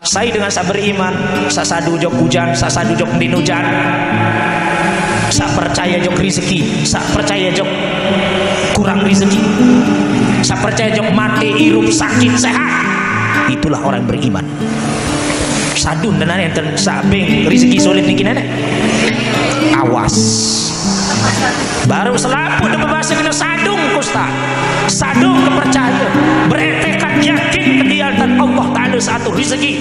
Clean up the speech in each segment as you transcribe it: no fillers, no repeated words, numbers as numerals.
Saya dengan saya beriman, saya sadu jok hujan, saya sadu jok din hujan, saya percaya jok rezeki, saya percaya jok kurang rezeki, saya percaya jok mati, hirup, sakit, sehat. Itulah orang beriman. Sadun dan enten sabing rezeki sulit niki nenek. Awas. Baru selapu dan berbahasa kena sadung kusta. Sadung kepercaya, bertekad yakin kediatan Allah Ta'ala satu rezeki.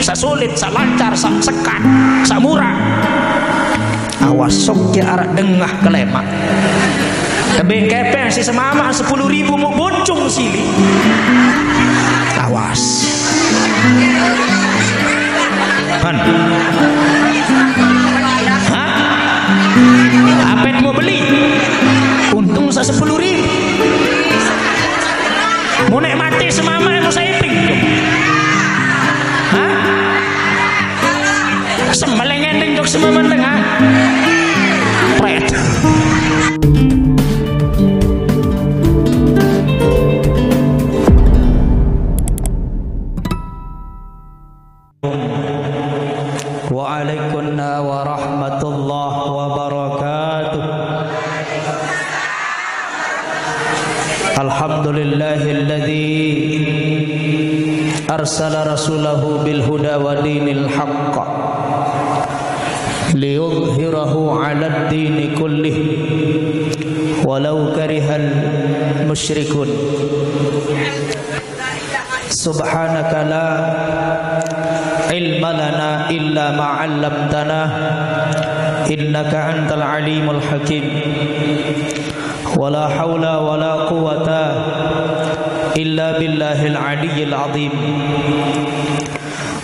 Sasulit, salancar, sekat, samurah. Awas sok ke arah dengah kelemak. Tebing kepeng si semama 10.000 mau boncong sili. Awas. Han. Hah? Apa mau beli? Untung saya 10.000. Mau naik mati semama mau saya ping. Hah? Sembaleng ending jok semama tengah. Pret. Waalaikumsalam warahmatullahi wabarakatuh. Alhamdulillahilladzi arsala rasulahu bil huda wa dinil haqq liyudhhirahu 'alad dini kullih walau karihal musyrikun. Subhanaka la ilma lana illa ma 'allamtana innaka antal alimul hakim. Wala haula wala quwata illa billahil aliyyil azim.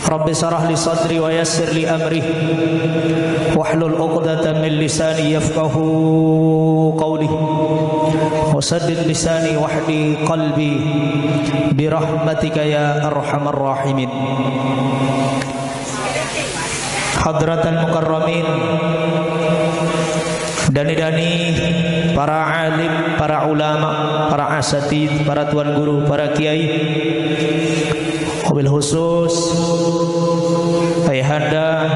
Rabbi shrah li sadri wa yassir li amri wahlul 'uqdatam min lisani yafqahu qawli wa saddid lisani wahdi qalbi bi rahmatika ya arhamar rahimin. Hadratal mukarramin, dani-dani para alim, para ulama, para asatid, para tuan guru, para kiai, wabil khusus ayahanda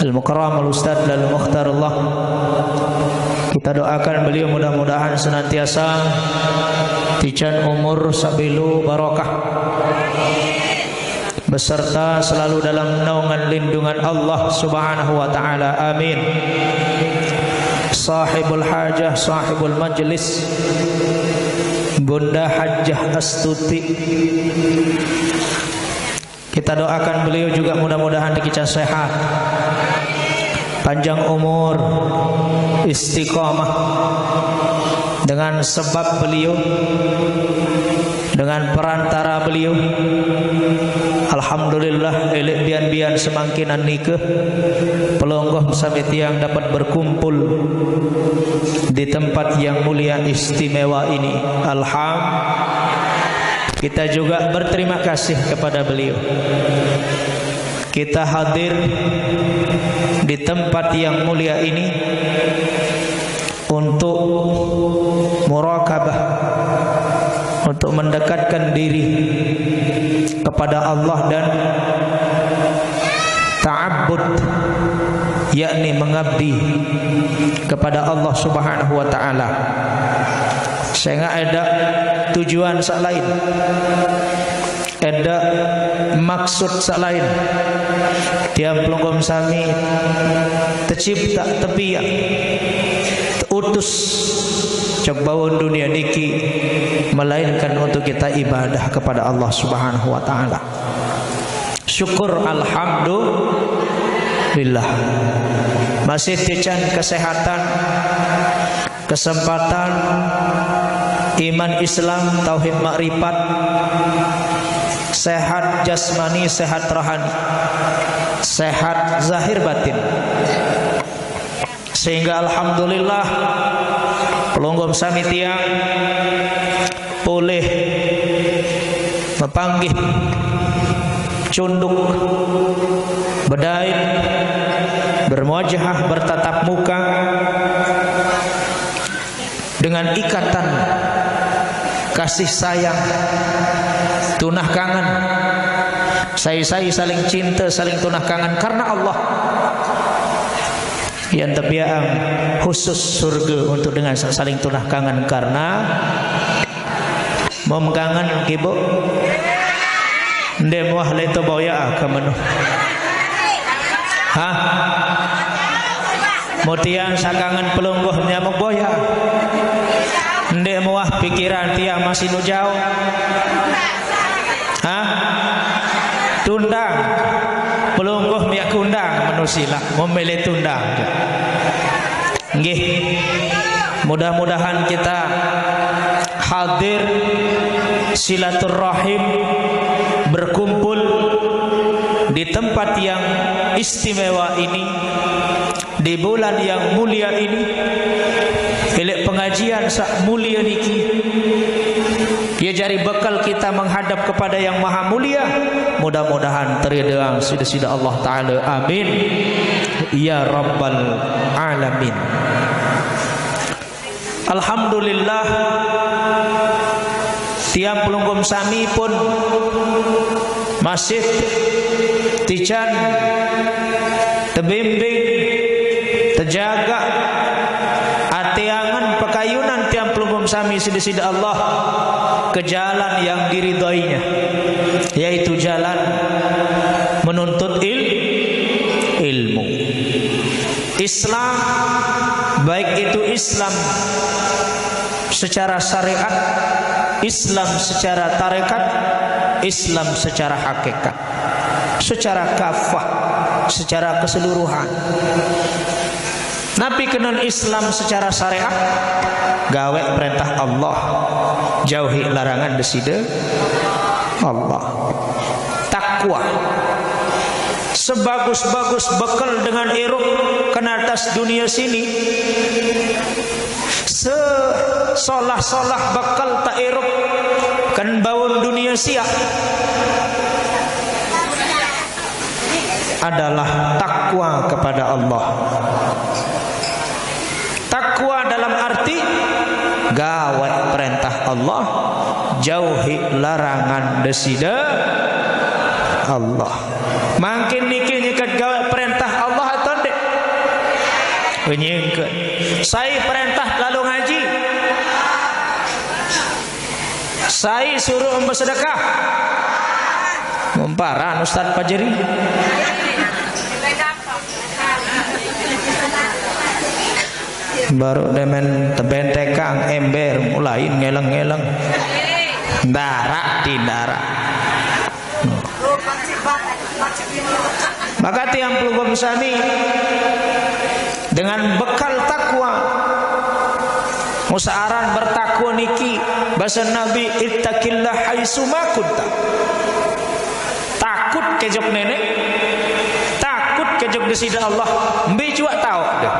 al-mukarram al-ustadz al-mukhtarullah. Kita doakan beliau mudah-mudahan senantiasa tijan umur sabilu barokah, beserta selalu dalam naungan lindungan Allah Subhanahu wa taala. Amin. Sahibul hajah, sahibul majlis, Bunda Hajjah Astuti, kita doakan beliau juga mudah-mudahan dikicah sehat, panjang umur, istiqamah, dengan sebab beliau, dengan perantara beliau, alhamdulillah elek bian-bian semangkinan nikah pelonggoh sampai tiang dapat berkumpul di tempat yang mulia istimewa ini. Kita juga berterima kasih kepada beliau. Kita hadir di tempat yang mulia ini untuk murakabah, untuk mendekatkan diri kepada Allah dan ta'abbud, yakni mengabdi kepada Allah Subhanahu wa taala. Sehingga ada tujuan selain, ada maksud selain. Tiang pelonggom sami tercipta tepiak utus cok bawon dunia niki melainkan untuk kita ibadah kepada Allah Subhanahu wa taala. Syukur alhamdulillah. Masih tijan kesehatan, kesempatan, iman Islam, tauhid makrifat, sehat jasmani, sehat rohani, sehat zahir batin. Sehingga alhamdulillah pelonggom sami tiang boleh mepanggih cunduk berdait bermuajahah bertatap muka dengan ikatan kasih sayang tunah kangen Saya saling cinta, saling tunah kangen karena Allah. Yang tabiang khusus surga untuk dengan saling tunah kangen karena mau kangen ibu ndek muah leto boya ka manu ha motian sakangen pelungguh nyamuk boya ndek muah pikiran tiang masih nu jauh ha tundang pelungguh miak kundang manusila memilih tundang nggih. Mudah-mudahan kita hadir silaturahim berkumpul di tempat yang istimewa ini di bulan yang mulia ini elek pengajian sak mulia niki ya jari bekal kita menghadap kepada yang maha mulia. Mudah-mudahan teridoang sida-sida Allah Ta'ala, amin ya rabbal alamin. Alhamdulillah tiang pelunggum sami pun masih tijan tebimbing terjaga atiangan pekayunan tiang pelunggum sami sida-sida Allah ke jalan yang diridhoinya, yaitu jalan menuntut ilmu Islam, baik itu Islam secara syariat, Islam secara tarekat, Islam secara hakikat, secara kafah, secara keseluruhan. Nabi kenal Islam secara syariat, gawe perintah Allah, jauhi larangan desida Allah. Takwa sebagus-bagus bekal dengan iruk ke atas dunia sini, sesolah-solah bekal tak iruk kan bawang dunia siap adalah takwa kepada Allah. Takwa dalam arti gawe perintah Allah, jauhi larangan desida Allah. Makin niki nyikat gawe perintah Allah atau dek penyingkat saya perintah lalu ngaji, saya suruh bersedekah memparan Ustaz Fajri baru demen tebentekang ember mulai ngeleng-ngeleng darak di darak. Maka tiang pelugum sami dengan bekal takwa musaaran bertakwa niki bahasa Nabi ittaqillah haitsu ma kunta. Takut kejok nenek, takut kejok desida Allah, mbi juga tahu dah.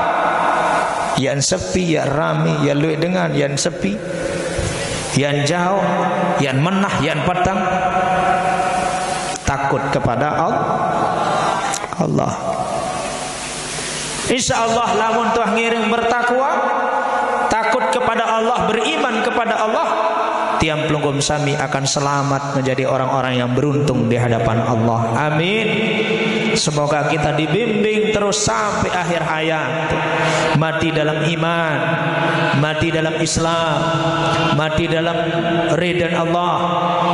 Yang sepi, yang rami, yang luwih dengan, yang sepi, yang jauh, yang menah, yang petang, takut kepada Allah. Insya Allah lamun tuah ngiring bertakwa, takut kepada Allah, beriman kepada Allah, tiang pelunggum sami akan selamat menjadi orang-orang yang beruntung di hadapan Allah. Amin. Semoga kita dibimbing terus sampai akhir hayat, mati dalam iman, mati dalam Islam, mati dalam ridha Allah,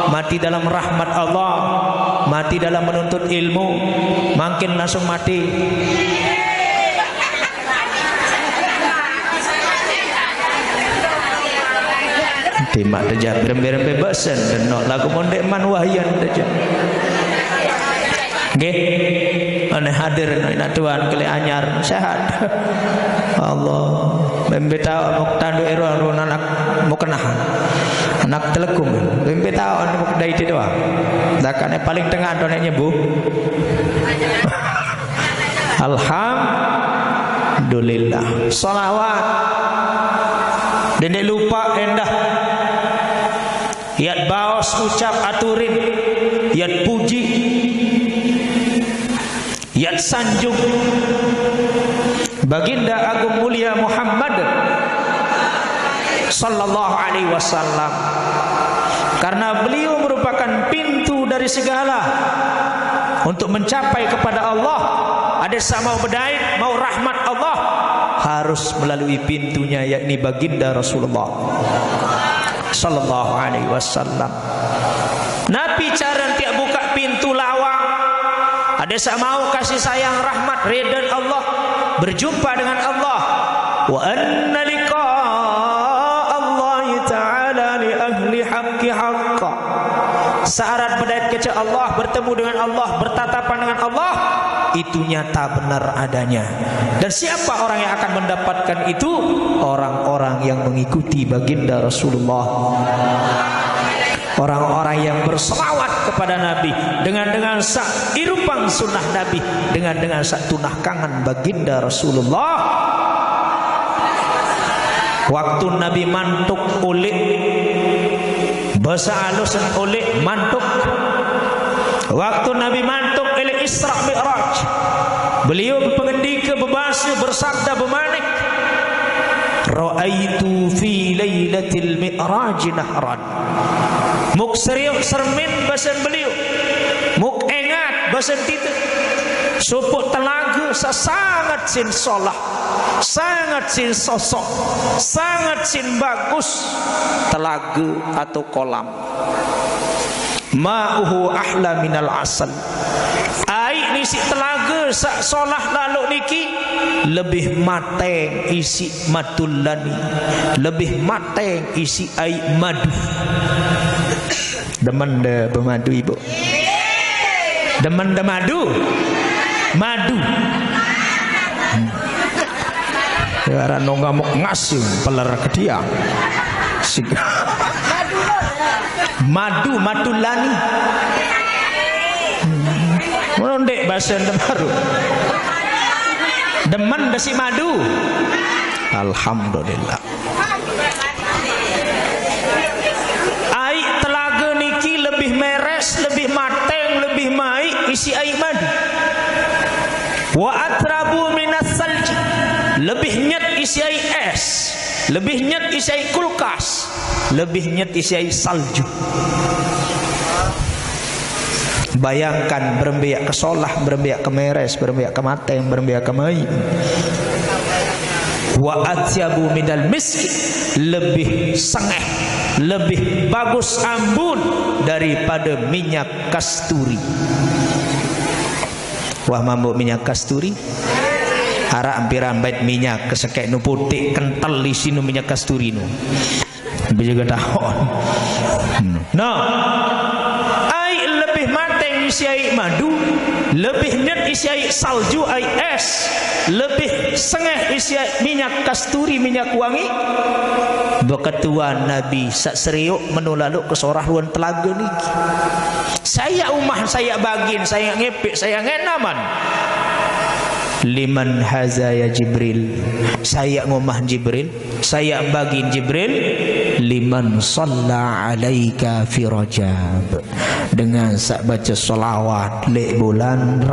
mati dalam rahmat Allah, mati dalam menuntut ilmu, makin langsung mati. Timak dejak berembe-rembe besen dan nak lagu mondek man wahyan dejak. Nggih, ane hadir nak tuan kali anyar sehat. Allah, membe tahu muk tandu ero anak mukenahan. Anak telekum, membe tahu ane muk dai ti doang. Dakane paling tengah done nyebu. Alhamdulillah. Shalawat. Dene lupa endah. Yat baos ucap aturin, yat puji, yat sanjung baginda agung mulia Muhammad sallallahu alaihi wasallam, karena beliau merupakan pintu dari segala untuk mencapai kepada Allah, ada sama berdaya mau rahmat Allah, harus melalui pintunya, yakni baginda Rasulullah sallallahu alaihi wasallam. Nabi cara tiap buka pintu lawang, ada sama mau kasih sayang rahmat ridha Allah, berjumpa dengan Allah. Wa anna liqa Allah ta'ala li ahli haqqi haqqa. Syarat berdaya kepada Allah, bertemu dengan Allah, bertatapan dengan Allah, itu nyata benar adanya. Dan siapa orang yang akan mendapatkan itu? Orang-orang yang mengikuti baginda Rasulullah, orang-orang yang berselawat kepada Nabi, dengan sak irupang sunnah Nabi, dengan sak tunah kangen baginda Rasulullah. Waktu Nabi mantuk oleh bahasa halus oleh mantuk, waktu Nabi mantuk oleh Isra Mi'raj, beliau pengendika berbahasa bersabda bermanik, ra'aitu fi lailatil mi'raj nahran. Muk seriuk sermin bahasa beliau, muk engat bahasa kita, supuk telaga sangat sin solah, sangat sin sosok, sangat sin bagus telaga atau kolam. Ma'uhu ahla minal asal. Air ni si telaga sak solah lalu niki lebih mateng isi matulani, lebih mateng isi air madu. Demen de bermadu ibu, demen de madu, madu. Ya nongga mok ngasih peler kediang. Madu matulani. Mondek bahasa baru. Demen desi madu. Alhamdulillah. Air telaga niki lebih meres, lebih mateng, lebih mai isi air madu. Wa atrabu minas salji, lebih nyet isi air es, lebih nyet isi air kulkas, lebih nyet isi air salju. Bayangkan berembiak ke solah, berembiak ke meres, berembiak ke mateng, berembiak ke mai. Wa atyabu minal miski, lebih sengeh, lebih bagus ambun daripada minyak kasturi. Wah mambuk minyak kasturi, ara ampiran bait minyak kesekek nu putih kental di sini minyak kasturi nu. Bejaga tahun. No. Air lebih mateng isi air madu, lebih nyet isi air salju, air es, lebih sengeh isi minyak kasturi, minyak wangi. Beketuan Nabi sak seriuk menulalu ke sorah luan telaga ni. Saya umah, saya bagin, saya ngepik, saya ngenaman. Liman haza ya Jibril, saya ngomah Jibril, saya bagin Jibril. Liman shalla alaika fi Rajab, dengan sak baca selawat lek bulan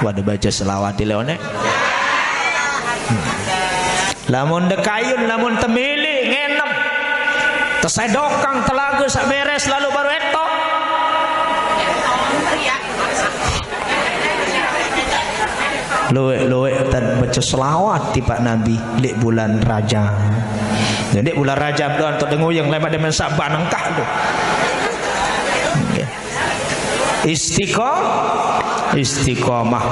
Wadah baca selawat di leone. Lamun dekayun, lamun temili ngenem, tersedokang telaga sak beres lalu baru etok. Loe tan baca selawat di Pak Nabi lek bulan Rajab. Jadi bulan Rajab doan untuk dengu yang lemak demen sabar nengkah tu. Istiqomah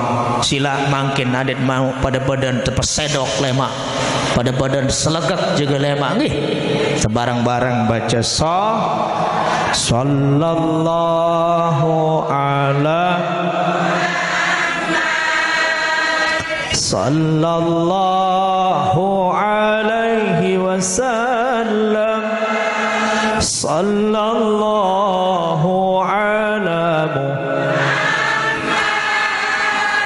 sila makin adet mau pada badan terpesedok lemak, pada badan selegak juga lemak nggih. Sebarang-barang baca sallallahu ala sallallahu alaihi wasallam, sallallahu ala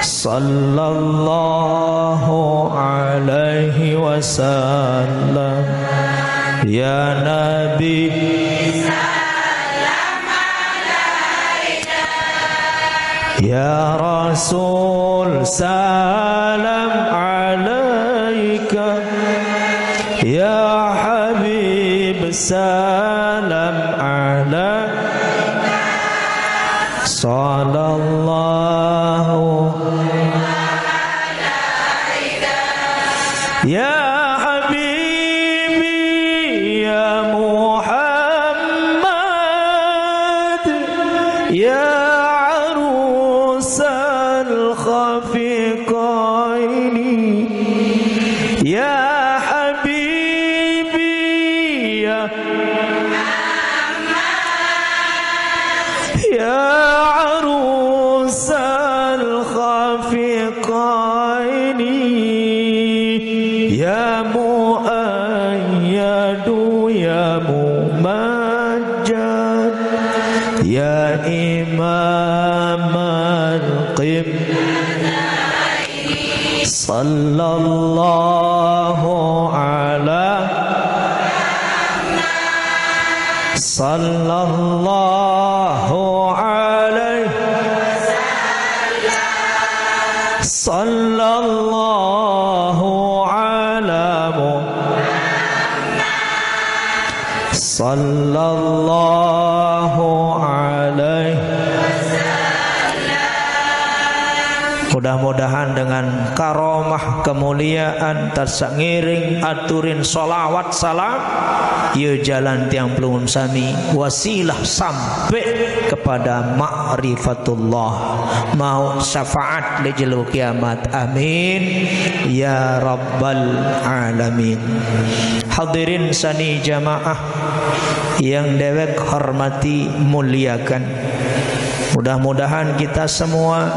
sallallahu alaihi wasallam. Ya Nabi salam alaika, ya Rasul salam alaika, ya Habib salam alaika. sallallahu ya habibi ya Muhammad ya arusal khafiqaini ya habibi ya ya arusal khafiqaini ya muayyadu ya mumajjad ya imam al-qib sallallahu ala sallallahu alaihi sallallahu ala sallallahu alaihi. Mudah-mudahan dengan karomah kemuliaan tersangiring aturin solawat salam ya jalan tiang pelungun sami wasilah sampai kepada ma'rifatullah mau syafaat di jelu kiamat amin ya rabbal alamin. Hadirin sani jamaah yang dewek hormati muliakan, mudah-mudahan kita semua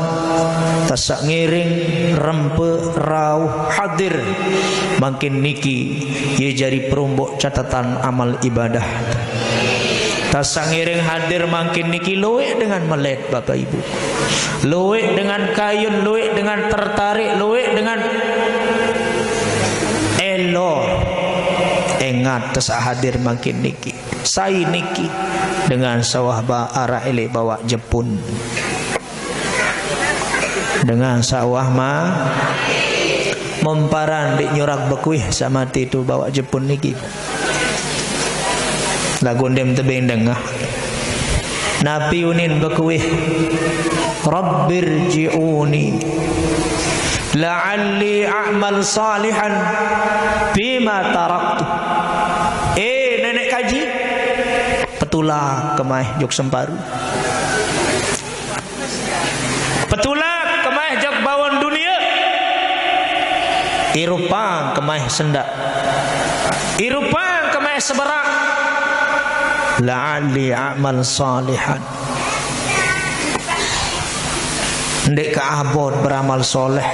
tasak ngiring rempe rauh hadir makin niki ye jari perumbuk catatan amal ibadah. Tasak ngiring hadir makin niki luwek dengan melet Bapak Ibu, luwek dengan kayun, luwek dengan tertarik, luwek dengan elo. Ingat tasak hadir makin niki saya niki dengan sawah arah ele bawa Jepun dengan sawah memparan di nyurak bekuih sama itu bawa Jepun niki lagu dem tebing dengah napi unin bekuih rabbirji'uni la'alli a'mal salihan bima taraktu. Nenek kaji petulak kemah jok semparu, petulak kemah jok bawon dunia, irupang kemah sendak, irupang kemah seberang, la'alli a'mal salihan. Ndek ka abot beramal soleh,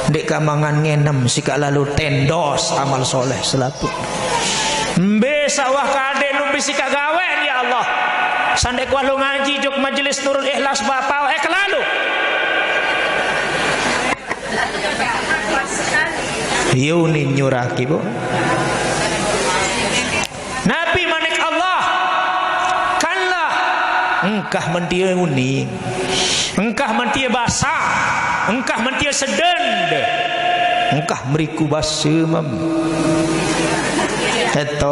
ndek ka mangan ngenem sika lalu tendos amal soleh selaput. Mbe sawah kade nu bisika gawen ya Allah. Sandek walu ngaji jok majelis Nurul Ikhlas bapau kelalu. Yunin nyuraki bu. Nabi manik Allah. Kanlah engkah mentia uni. Engkah mentia basah, engkah mentia sedend, engkah meriku basemam. Eto,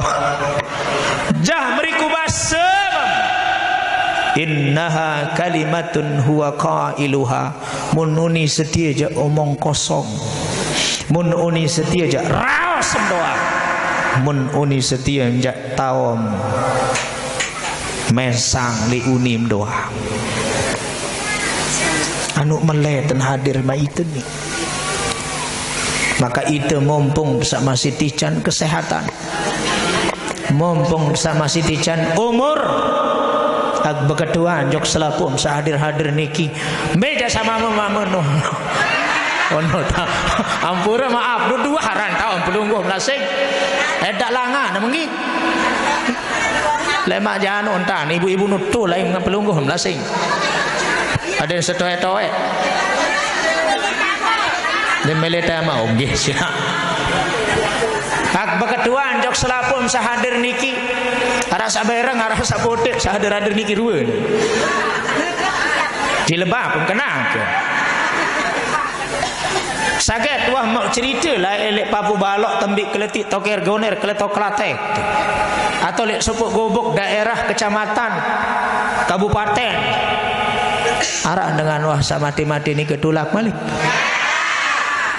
jah meriku basemam. Innaha kalimatun huwa qailuha. Mun uni setia je omong kosong. Mun uni setia je raos doa. Mun uni setia je tawam mesang li unim doa. Anu meleten hadir ma itu nih. Maka itu mumpung bersama Siti Can kesehatan, mumpung bersama Siti Can umur ag beketuan jok selapum sahadir-hadir niki beda sama mama noh. Ono ta ampura maaf dua haran tahun pelungguh melasing edak langa namanggi lemak jangan ontan ibu-ibu nutul lain dengan pelungguh melasing. Ada yang setoe-toe dan meleta mau nggih sia. Hak beketuan jok selapun sahadir niki rasa bereng rasa potek sahadir-hadir niki ruwe. Dilebah pun kenang ke. Saget wah mau cerita lah elek papu balok tembik keletik toker goner keletok klatek. Atau lek supuk gobok daerah kecamatan kabupaten Arak dengan wah sa mati-mati ni ketulak malik.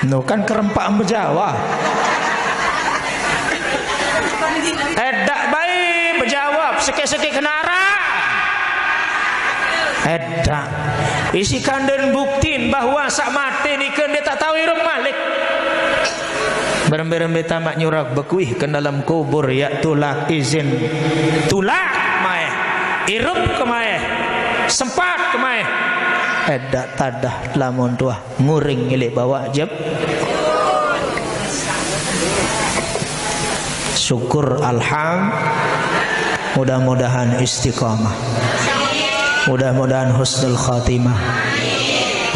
No kan kerempak berjawa. Edak baik berjawab sikit-sikit kenara. Edak isi kanden buktiin bahwa sak mati ni kan dia tak tahu hirup malik. Berembe-rembe tamak nyurak bekuih ke dalam kubur ya tulak izin tulak mae hirup ke mae sempat ke mae. Edak tadah lamun tuah nguring ilik bawa jeb. Syukur alham. Mudah-mudahan istiqamah. Mudah-mudahan husnul khatimah.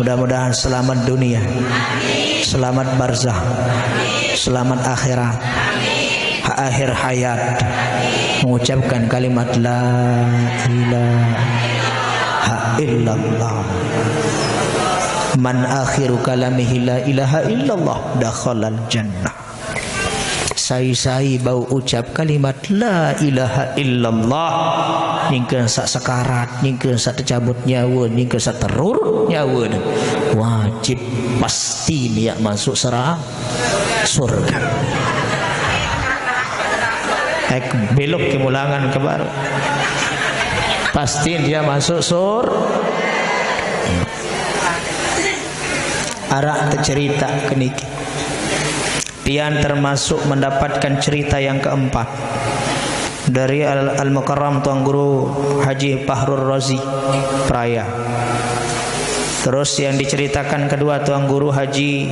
Mudah-mudahan selamat dunia, selamat barzah, selamat akhirat, akhir hayat. Mengucapkan kalimat la ilaha illallah. Man akhiru kalamihi la ilaha illallah dakhalal jannah. Sai-sai bau ucap kalimat la ilaha illallah ningkeun sak sekarat, ningkeun sak tercabut nyawa, ningkeun sak terur nyawa, wajib pasti dia masuk surga. Belok ke mulangan ke baru pasti dia masuk arak tercerita keniki. Pian termasuk mendapatkan cerita yang keempat dari Al-Mukarram Tuan Guru Haji Fahrul Razi Praya. Terus yang diceritakan kedua Tuan Guru Haji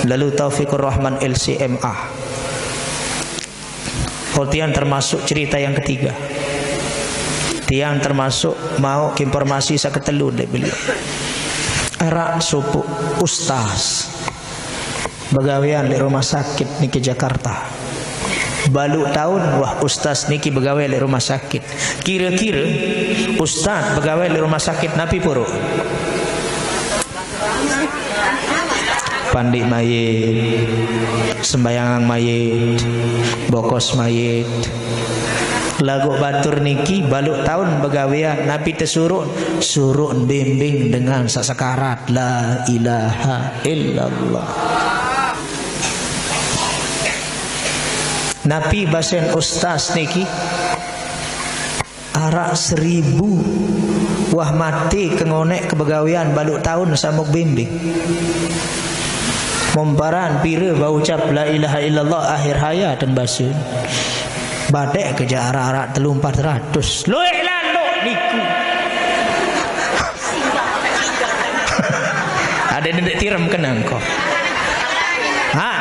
Lalu Taufikur Rahman LCMA. Tiang termasuk cerita yang ketiga. Tiang termasuk mau informasi saketelu dari beliau. Arak supu ustaz begawean di rumah sakit niki Jakarta. Balu tahun wah ustaz niki begawe di rumah sakit. Kira-kira ustaz begawe di rumah sakit napi puru. Pandi mayit, sembayangan mayit, bokos mayit. Lagu batur niki balu tahun begawean napi tesuruh suruh bimbing dengan sasakarat la ilaha illallah. Napi basen ustaz niki arak 1000 wah mati kengonek kebegawian baluk tahun samuk bimbing. Momparan pira bau ucap la ilaha illallah akhir hayat dan basun. Badek kerja arak-arak 300-400. Luik lalu niku. Ada nedek tiram kenang kau. Ha?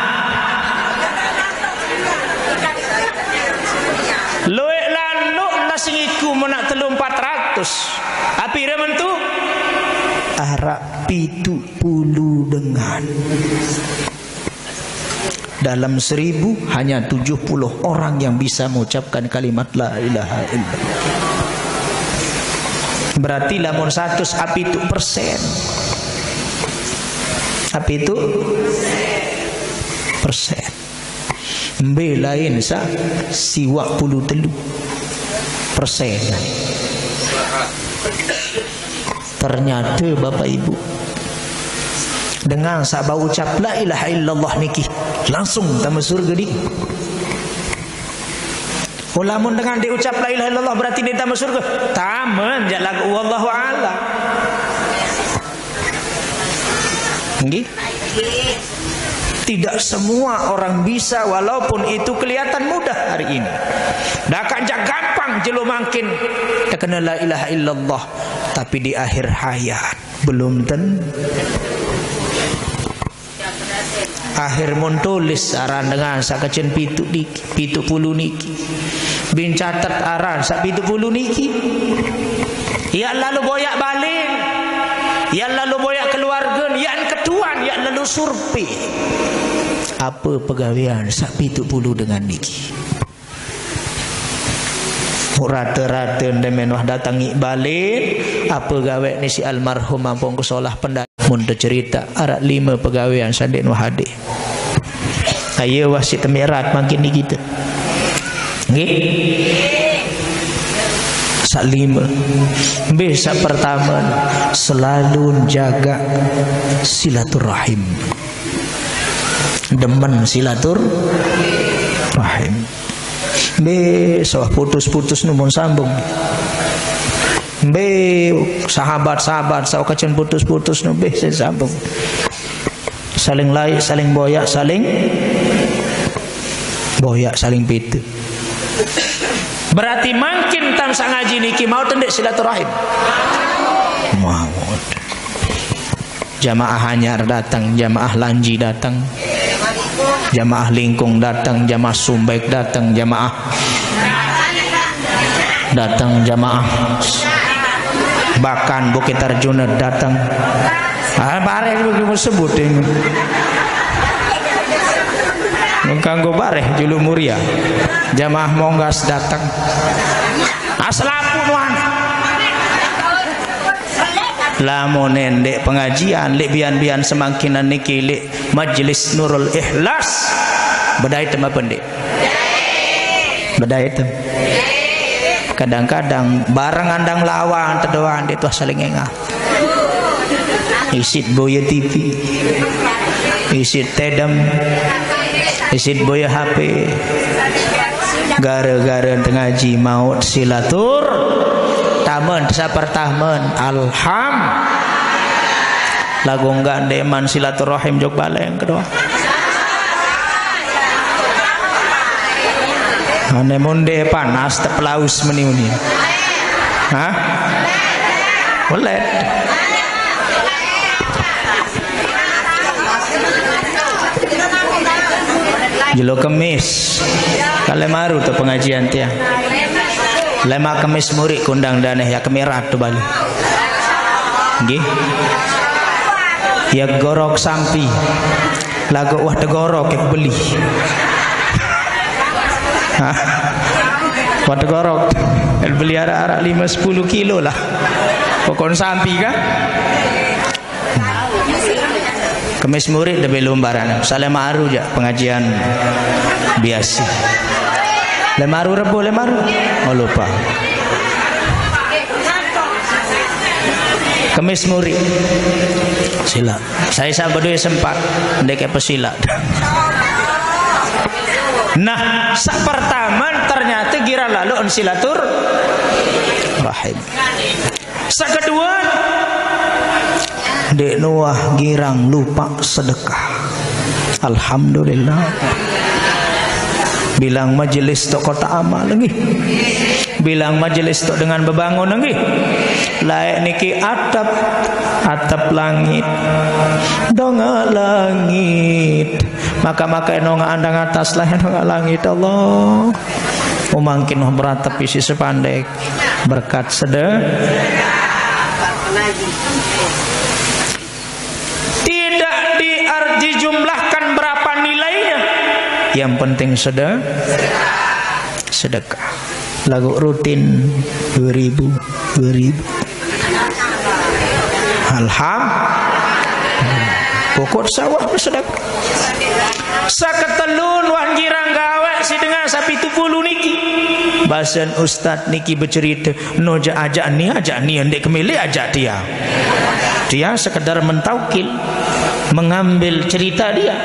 Luik lalu nasingiku menak 300-400. Api remen tu? Arak 70 dengan. Dalam 1000 hanya 70 orang yang bisa mengucapkan kalimat la ilaha illallah. Berarti lamun 100 api itu persen. Api itu persen. Mbe lain sa siwak puluh telu persen. Ternyata Bapak Ibu dengan sabah ucap la ilaha illallah niki langsung tamu surga di. Ulamun dengan diucap la ilaha illallah berarti dia tamu surga. Taman jak lagu wallahu a'lam. Nggih? Tidak semua orang bisa walaupun itu kelihatan mudah hari ini. Dah kan jak gampang jelo makin terkena la ilaha illallah tapi di akhir hayat belum tentu. Akhir mun tulis aran dengan sak kecen pitu puluh niki. Bin catat aran sak 70 niki. Ya lalu boyak balik. Ya lalu boyak keluarga, ya ketuan, ya lalu surpi. Apa pegawaian sak 70 dengan niki. Rata-rata demen wah datangi balik apa gawe ni si almarhum ampun kusolah pendat mun cerita arak 5 pegawaian sadin wahade. Ayo wah si temirat makin ni kita. Nggih. sak lima. Sak pertama selalu jaga silaturahim. Demen silaturahim. Soh putus-putus numun sambung. Sahabat-sahabat sao kacan putus-putus nu saya sambung. Saling laik, saling boyak, saling pitu. Berarti makin tam sang ngaji niki mau tendek silaturahim. Mau. Jamaah Hanyar datang, jamaah Lanji datang, jamaah Lingkung datang, jamaah Sumbek datang, jamaah bahkan Bukit Arjuna datang. Bareh begitu sebut ini. Kanggo bareh Julu Muria. Jamaah Monggas datang. Aslapunuan. Lamun ndek pengajian lek bian-bian semangkinan niki lek Majelis Nurul Ikhlas. Bedai teh pendek. Bedai teh. Kadang-kadang bareng andang lawang tedoan itu saling engah. Isit boya TV, isit tedem, isit boya HP. Gara-gara ngaji maut silatur tamen sapertamen alham lagu enggak deman silaturahim jog baleng kedua. Ane monde panas tepelaus meniuni. Hah? Boleh. Jelo Kemis. Kale maru tu pengajian tiang. Lema Kemis murid kundang daneh ya kemerat tu balik. Nggih. Ya gorok sampi. Lagu wah tegorok ke beli. Hah? Waduh gorok beli arak-arak 5-10 kilo lah. Pokon sampi kan? Kemis murid dah belum barang. Salemaru je pengajian biasa. Lemaru Rebo lemaru. Oh lupa. Kemis murid. Silat. Saya berdua sempat ndek pesilat. Nah, sak pertama ternyata gira lalu on silatur rahim. Sak kedua dek Nuah girang lupa sedekah. Alhamdulillah. Bilang majelis tok kota amal lagi. Bilang majelis tok dengan bebangun lagi. Layak niki atap langit. Donga langit. Maka nonga andang atas lah nonga langit Allah. Mungkin beratap isi sepandek berkat tidak dijumlahkan berapa nilainya. Yang penting sedekah. Lagu rutin 2000. Alhamdulillah. Pokok sawah sedekah. Saketelun wan girang gawe si dengan sapi 70 niki. Bahasan ustad niki bercerita noja ajak ni ndek kemile ajak dia. Dia sekedar mentaukil, mengambil cerita dia.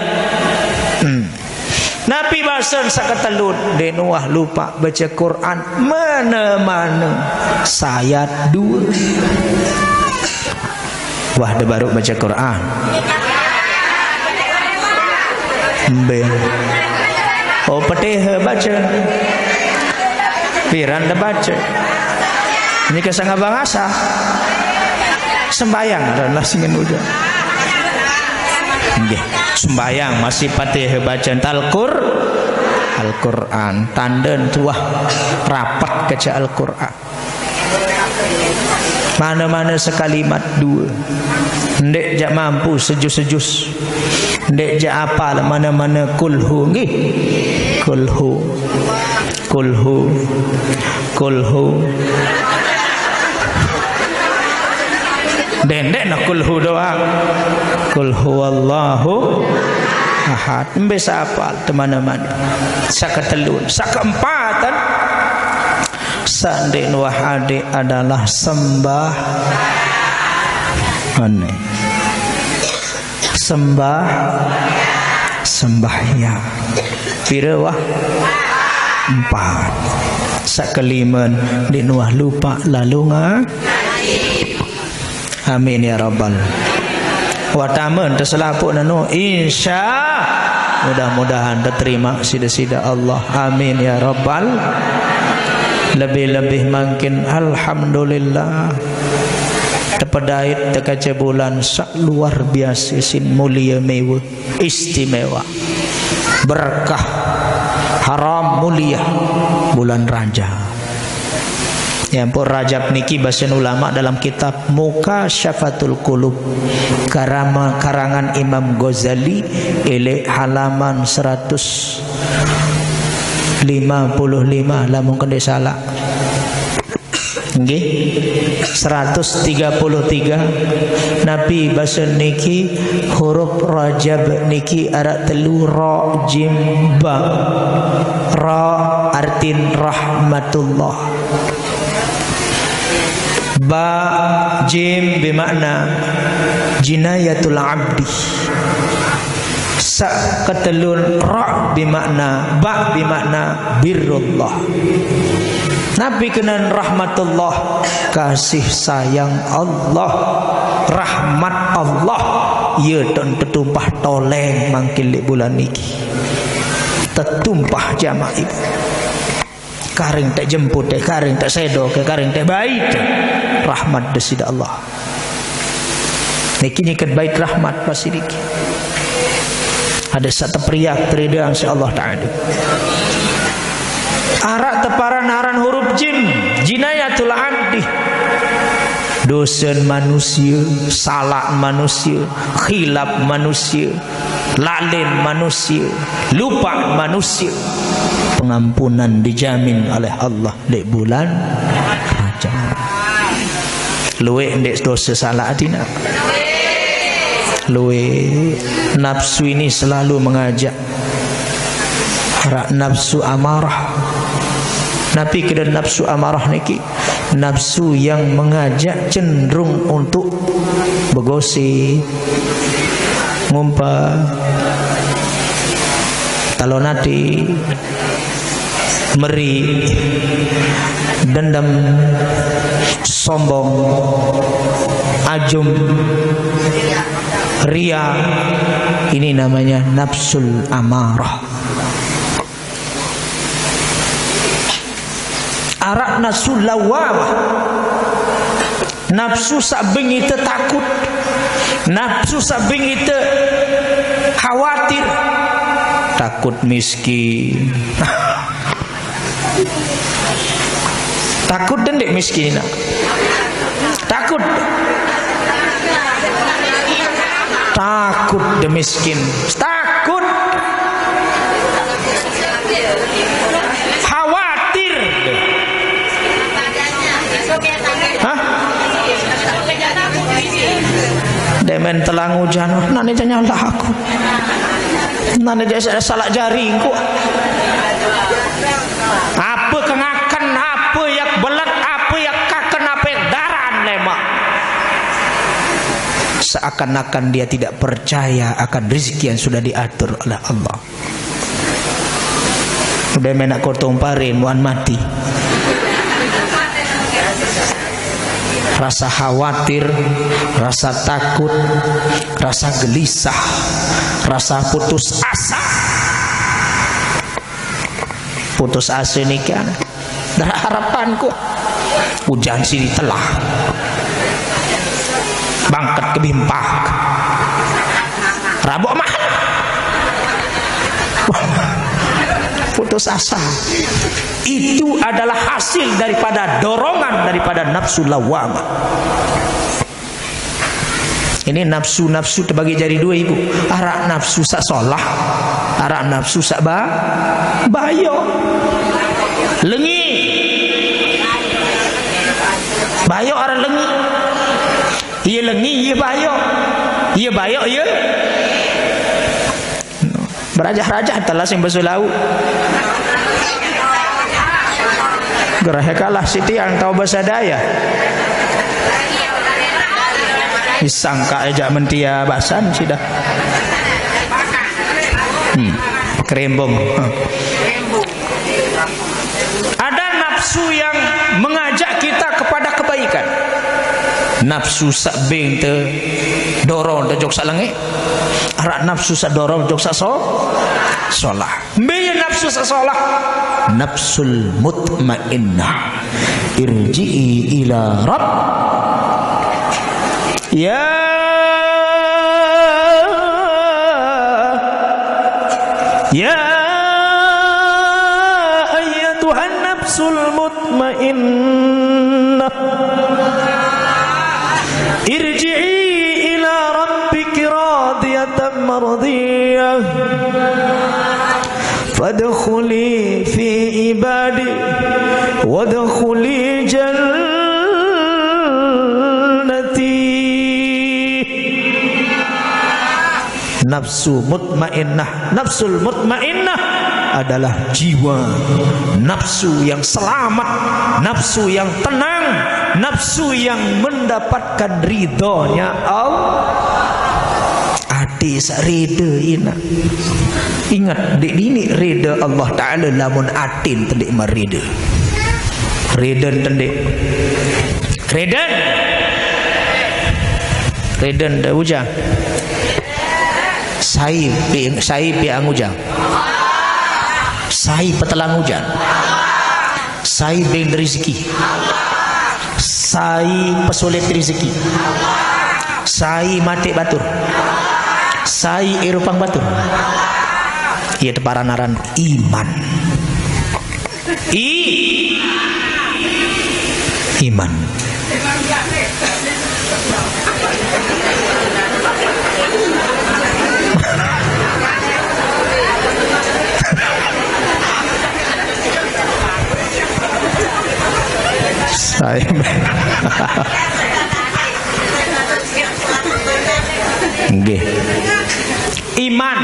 Nabi bahasan saketelun de Nuah lupa baca Quran mana-mana sayat 2. Wah dia baru baca Quran. Oh petih baca piran dah baca ini kesang bahasa sembayang dan lasingin udah sembayang masih patih baca Al-Quran tanda tuah rapat kaca Al-Quran mana-mana sekalimat 2 ndek jak mampu sejus ndek jak apal mana-mana kulhu nggih kulhu dendek nak kulhu doang kulhu Allahu ahad bisa apal mana-mana saketelun sakeempatan Sandek Nuah adik adalah sembah aneh. Sembahyang. Pira wah? 4. Sakeliman di Nuah lupa lalu amin ya rabbal. Wataman terselapuk nanu insya mudah-mudahan diterima sida-sida Allah amin ya rabbal. Lebih-lebih makin alhamdulillah terpedait tekaca bulan sak luar biasa sin mulia mewah istimewa berkah haram mulia bulan Rajab. Yang pun Rajab niki bahasan ulama dalam kitab Mukasyafatul Qulub karangan Imam Ghazali ele halaman 155 lamun kene salah. Nggih 133 Nabi bahasa niki huruf Rajab niki ara telu ra jim ba. Ra artin rahmatullah, ba jim bermakna jinayatul abdi, sa ketelun ra bermakna ba bermakna birrullah. Nabi kenan rahmatullah kasih sayang Allah, rahmat Allah ya dan tetumpah toleng mangkil bulan niki tetumpah jamaah ibu karing tak jemput deh, karing tak sedo ke karing tak baik rahmat desida Allah niki nikat baik rahmat pasti niki ada satu periak teridang si Allah Ta'ala arak teparan aran huruf jim jinayatul abdi dosen manusia, salah manusia, khilaf manusia, lalin manusia, lupa manusia, pengampunan dijamin oleh Allah di bulan Rajab. Luwe ndek dosa salah adina. Luwe nafsu ini selalu mengajak nafsu amarah. Nabi kira nafsu amarah niki nafsu yang mengajak cenderung untuk bergosip, ngumpah, talon hati, meri, dendam, sombong, ajum, ria. Ini namanya nafsul amarah. Arak nafsu lawamah, nafsu sabing itu takut, nafsu sabing itu khawatir, takut miskin, takut dendek miskin, takut de miskin, takut khawatir. Demen telang hujan, nane jangan aku, nane jangan salah jaringku. Apa kengakan, apa yang belat, apa yang kaken, apa yang daran lemak. Seakan-akan dia tidak percaya akan rezeki yang sudah diatur oleh Allah. Udah menak kotong parin, muan mati. Rasa khawatir, rasa takut, rasa gelisah, rasa putus asa. Putus asa ini kan dari harapanku hujan sini telah bangkat ke bimpak rabok mah putus asa. Itu adalah hasil daripada dorongan daripada nafsu lawamah. Ini nafsu-nafsu terbagi jadi dua ibu. Arak nafsu sak solah, arak nafsu sak bayo. Lengi. Bayo arak lengi. Iya lengi, iya bayo. Iya bayo, iya. Berajah-rajah telah sing basuh lauk. Gerah kalah sitiang tahu bahasa daya. Disangka aja mentia basan sudah. Kerembong. Ada nafsu yang mengajak kita kepada kebaikan. Nafsu sak beng te dorong te jok salange. Arak nafsu sak dorong jok sak solah. Mbe nafsu sak solah. Nafsul mutmainnah. Irji'i ila rabb. Ya ayyatuhan nafsul mutmainnah irji'i ila rabbiki radiyatan mardiyah fadkhuli fi ibadi wadkhuli jannati. Nafsu mutmainnah, nafsul mutmainnah adalah jiwa, nafsu yang selamat, nafsu yang tenang, nafsu yang mendapatkan ridhonya Allah. Adi sak rida ina. Ingat dek ini rida Allah Taala lamun atin tendek marida. Riden tendek. Riden. Riden dah ujang. Sai piang ujang. Sai petelang hujan. Sai beng rezeki. Sai pesulit rezeki. Sai mati batur. Sai irupang batur. Ia teparanaran iman. Iman. Nggih. Iman.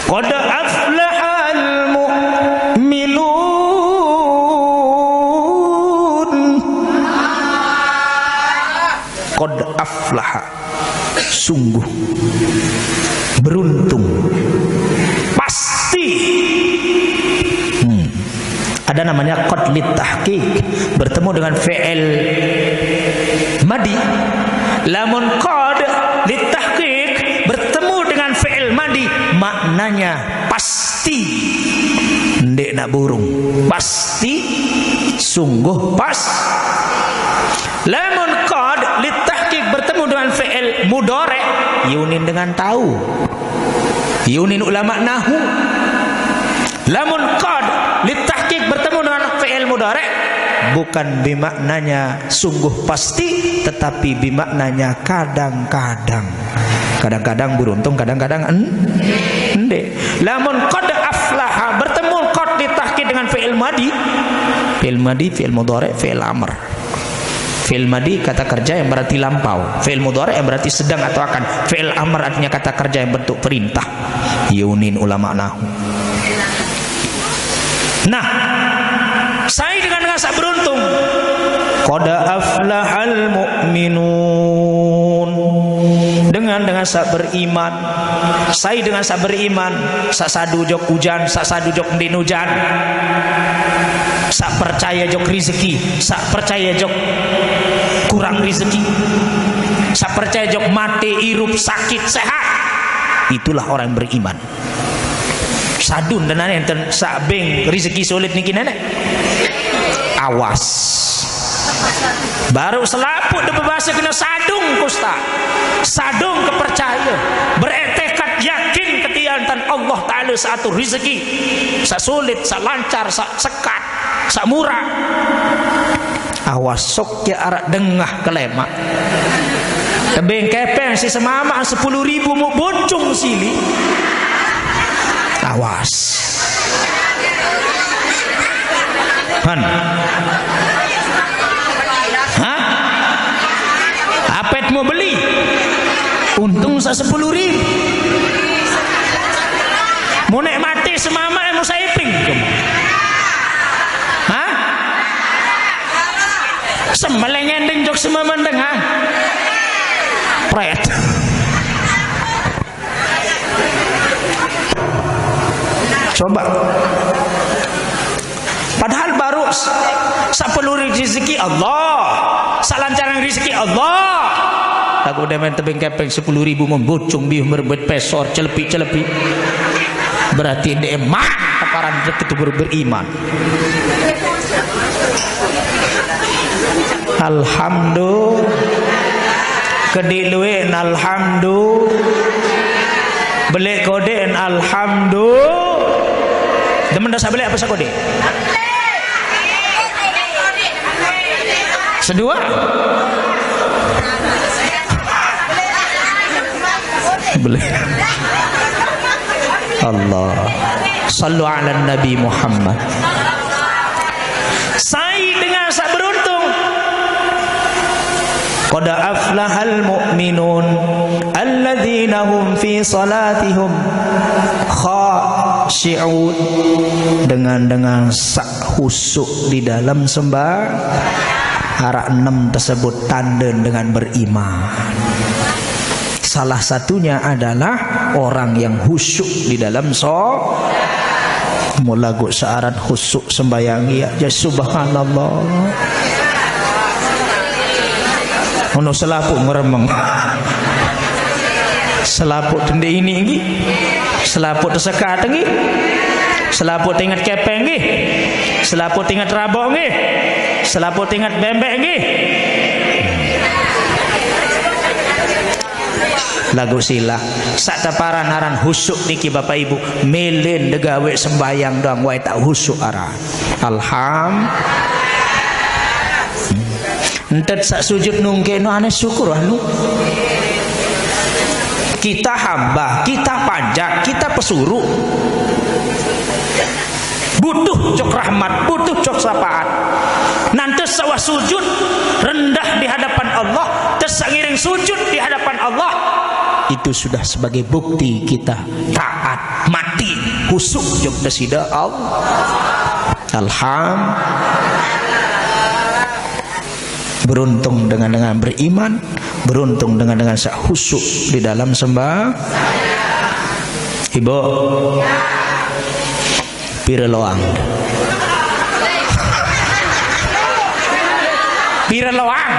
Qad aflahal mu'minun. Qad aflaha. Sungguh beruntung. Pasti. Ada namanya qad litahqiq, bertemu dengan fi'il madi. Lamun qad litahqiq bertemu dengan fi'il madi, maknanya pasti. Ndek nak burung, pasti, sungguh pas. Lamun qad litahqiq bertemu dengan fi'il mudhari, yunin dengan tahu. Yunin ulama nahu. Lamun qad litahqiq bertemu dengan fi'il mudhari, bukan bimaknanya sungguh pasti, tetapi bimaknanya kadang-kadang. Kadang-kadang beruntung, kadang-kadang ende. Lamun qad aflaha bertemu qad litahqiq dengan fi'il madi. Fi'il madi, fi'il mudhari, fi'il amr. Fi'il madi kata kerja yang berarti lampau. Fi'il mudhari yang berarti sedang atau akan. Fi'il amr artinya kata kerja yang bentuk perintah. Yunin ulama nahu. Nah, saya dengan rasa beruntung. Qad aflahal mu'minun. Dengan sak beriman. Saya dengan sak beriman. Sak sadu jok hujan, sak sadu jok ndin hujan. Sak percaya jok rezeki, sak percaya jok kurang rezeki. Sak percaya jok mati, irup, sakit, sehat. Itulah orang yang beriman. Sadun dan enten sabeng rezeki sulit niki nenek. Awas. Baru selaput de bahasa kena sadung kusta. Sadung kepercaya, beretekad yakin ketiantan Allah Taala satu rezeki. Sa sulit, sa lancar, sa sekat, sa murah. Awas sok ya arak dengah kelema. Tebeng kepeng si semama 10.000 mau boncong sili. Awas. Han. Hah? Apet mau beli? Untung 10.000. Mau nek mati semama mau saya ping. Sembeleng ending jok semua mendengar. Pret. Coba. Padahal baru sapeluri rezeki Allah, salancaran rezeki Allah. Aku udah main tebing kepeng 10.000 membocong biuh merebut pesor celepi. Berarti dia emang taparan itu beriman. Alhamdulillah. Kediluin alhamdulillah. Beli kodein alhamdulillah. Demen dah beli apa sa kode? Sedua. Beli. Allah. Sallu ala Nabi Muhammad. Saya dengan saya beruntung. Qad aflahal mu'minun alladzina hum fi salatihim khashi'un. Dengan sak husuk di dalam sembah hara 6 tersebut tanda dengan beriman. Salah satunya adalah orang yang khusyuk di dalam mulagu searan khusyuk sembayangi aja subhanallah. Ono selapuk meremeng. Selapuk tende ini nggih. Selapuk tersekat nggih. Selapuk tingat kepeng nggih. Selapuk tingat rabok nggih. Selapuk tingat bembek nggih. Lagu sila sak taparan aran husuk niki Bapak Ibu melen degawe sembayang doang wae tak husuk aran. Entet sak sujud nungkeno ane syukur anu. Kita hamba, kita pajak, kita pesuruh. Butuh cok rahmat, butuh cok syafaat. Nanti sawah sujud rendah di hadapan Allah, tersangiring sujud di hadapan Allah. Itu sudah sebagai bukti kita taat, mati, husuk jok desida Allah. Beruntung dengan beriman, beruntung dengan husuk di dalam sembah. Ibu pira loang. Pira loang.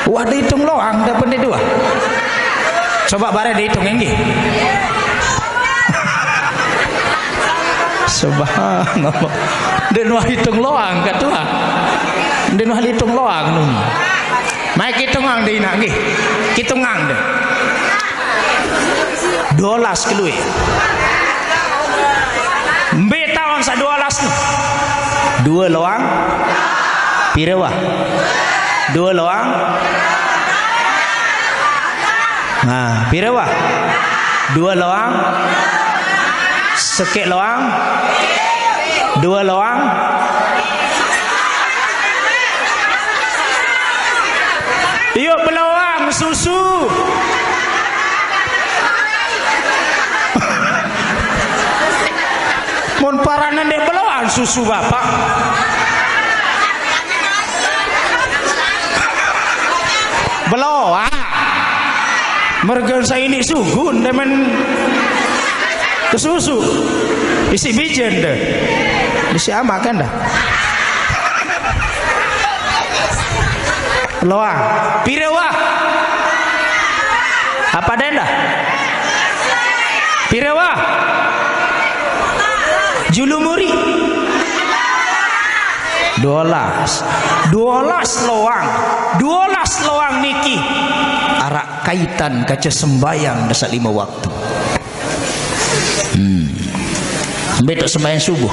Wah dihitung loang dapat di 2. Coba bare dihitung ini. Subhanallah. Den wah hitung loang katua. Den wah hitung loang nun. Naik hitung ang deui na nggih. Hitung ang deh. 12 keluar. Mbe tahun sa 12 2 loang. Pira wah? 2 loang. Nah, pira wah? 2 loang. Sekek loang. 2 loang. Yuk beloang susu. Mun paranan dek beloang susu bapak. Beloang. Mergan saya ini sugun demen ke susu. Isi bijen deh. Isi ama kan dah. Loang. Pira wah? Apa denda? Pira wah? Julumuri. 12 loang. 12 loang niki. Arak kaitan kaca sembayang dasa 5 waktu. Betok sembahyang subuh.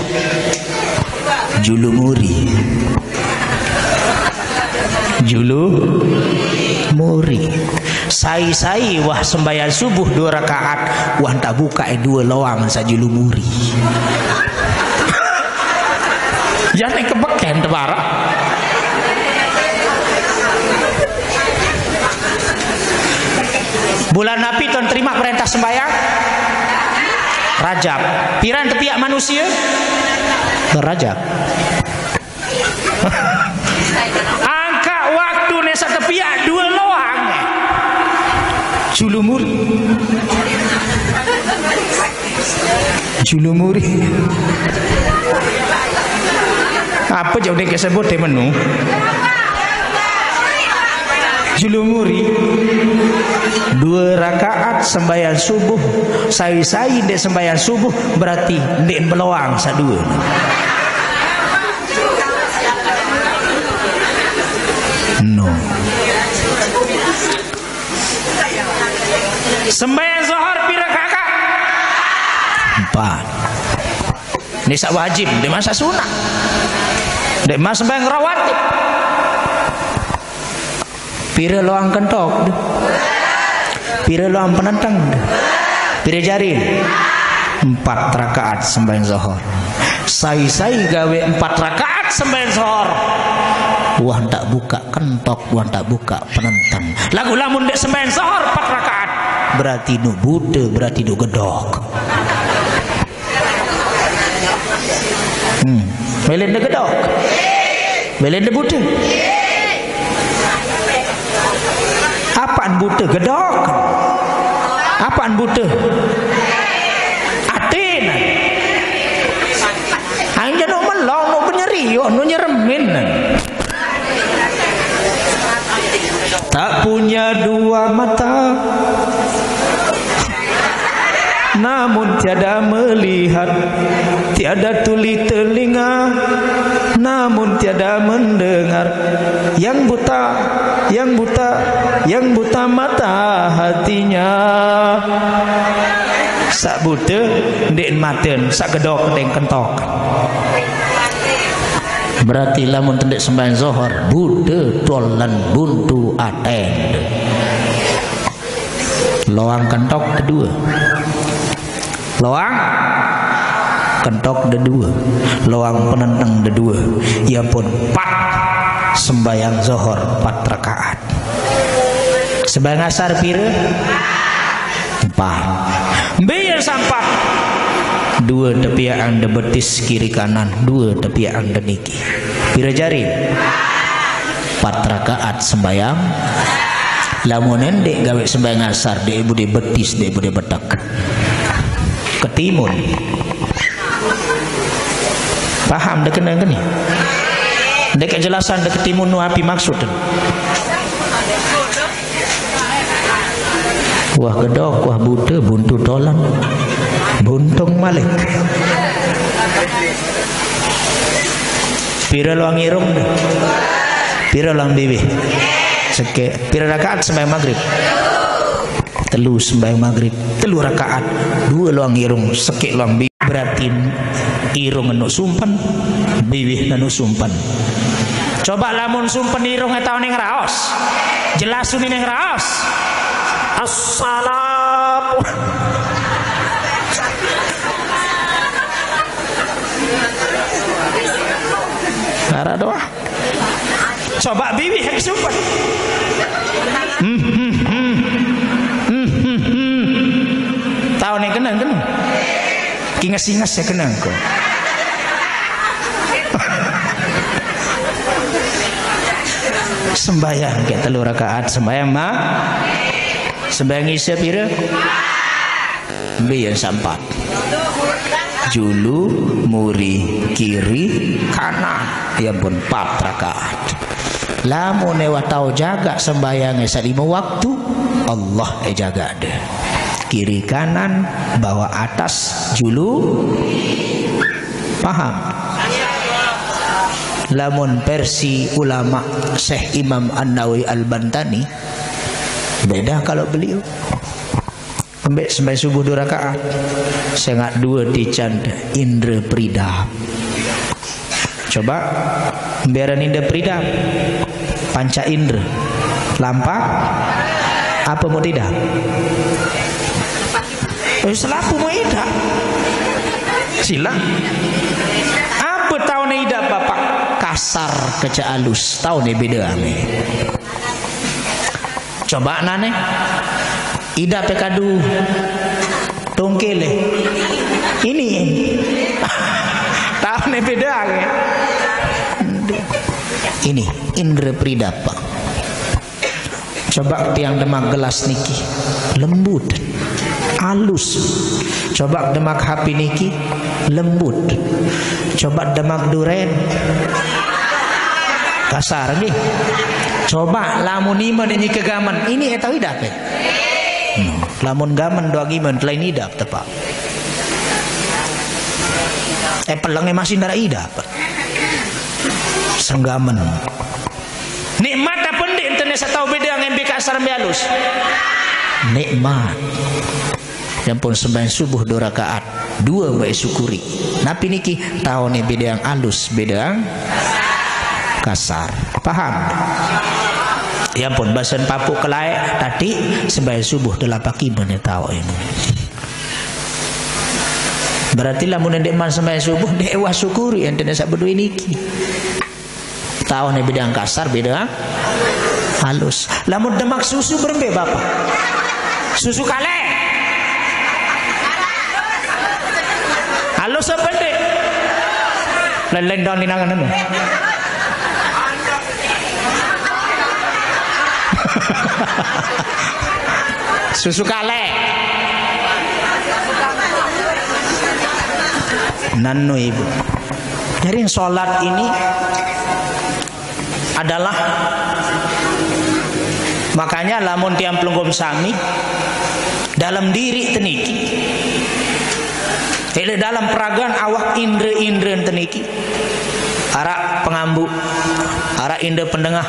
Julumuri. Sai wah sembahyang subuh 2 rakaat. Wah tak buka 2 loang sa julumuri. Jangan kebeken tebara. Bulan Nabi tuan terima perintah sembahyang Rajab. Piran tepiak manusia Raja. Angka waktu nih satepiak dua loang. Julumuri. Julumuri. Apa jauh dia sebut di menu? Julumuri. 2 rakaat sembahyang subuh, sai-sai ndek sembahyang subuh berarti ndek beloang sadua. No. Sembahyang zuhur pira rakaat? 4. Ini sak wajib, di masa sunat. Di masa sembahyang rawatib. Pira loang kentok? Pira loang penentang? Pira jari? 4 rakaat sembahyang zuhur. Sai-sai gawe 4 rakaat sembahyang zuhur. Wah tak buka kentok, wah tak buka penentang. Lagu lamun dek sembahyang zuhur 4 rakaat. Berarti nu bude, berarti nu gedok. Melen de gedok. Melen de bude. Apaan bude gedok? Apaan bude? Atin. Hanya nu melong, nu penyerio, nu nyeremin. Tak punya 2 mata, namun tiada melihat, tiada tuli telinga, namun tiada mendengar. Yang buta, yang buta, yang buta mata hatinya. Sak buta ndek maten, sak gedok ndek kentok. Berarti lamun tendek sembahyang zuhur bude dolan buntu aten. Loang kentok kedua. Loang kentok kedua. Loang penentang kedua. Ya pun 4 sembahyang zuhur 4 rakaat. Sembahyang asar pira? 4. Biar sampai 2 tepiaan de betis kiri kanan, 2 tepiaan de niki. Pira jari? 4 rakaat sembayang. Lamun endek gawe sembayang asar de ibu de betis, de ibu de betak. Ketimun. Paham dek kena gini? Dek kejelasan dek ketimun nu api maksud. Wah gedok, wah buta, buntu tolan. Buntung malik. Pira luang irung? Pira luang bibi? Seke. Pira rakaat sembahyang maghrib? 3 sembahyang maghrib. 3 rakaat. 2 luang irung, seke luang bibi. Berarti irung anu sumpen, bibi anu sumpen. Coba lamun sumpen irung eta ning raos. Jelasun ning raos. Assalam. Cara doa. Coba bibi hek sumpen. Tahu nih kenang. Kingas-kingas ya kenang kok. Sembayang kayak 3 rakaat sembayang mah. Sembayang isya pira? Biar sampat. Julu, muri, kiri, kanan. Ya pun 4 rakaat. Lamun ewa tau jaga sembayangnya 5 waktu, Allah jaga deh. Kiri kanan, bawah atas, julu. Paham? Lamun versi ulama Syekh Imam An-Nawawi Al-Bantani beda kalau beliau. Ambek sembahyang subuh 2 rakaat. Sengat 2 dicanda indra pridap. Coba biaran indra pridap. Panca indra. Lampak apa mau tidak? Selapu mau tidak? Sila. Apa tahun tidak bapak? Kasar keca alus. Tahun ini beda ame. Coba nane. Ida pekadu tongkele ini tahun tahun beda ya. Ini indra pridapa. Coba tiang Demak gelas niki lembut, halus. Coba Demak HP niki lembut. Coba Demak duren kasar nih. Coba lamun iman ini kegaman ini eta hidup ya. Lamun gaman doa giman lain hidup tepak. Pelangnya masih nara hidup. Senggaman. Nikmat apa ndi ente satau beda yang MB kasar mbe halus. Nikmat. Yang pun sembahyang subuh 2 rakaat, 2 bae syukuri. Napi niki tahun beda yang halus, beda yang kasar. Paham? Ya pun basen papuk kelai tadi sembahyang subuh 8 kiban tahu ini. Berarti lamun ndek man sembahyang subuh ndek wah syukuri ente sak berdua niki. Tahun beda yang kasar, beda halus. Lamun Demak susu berembe bapak. Susu kale. Halus apa ndek? Lain daun linangan anu. Susu kale. Nanu ibu. Jadi sholat ini adalah makanya lamun tiang pelunggum sami dalam diri teniki. Ele dalam peragaan awak indra-indra teniki. Arak pengambu, arak indra pendengah,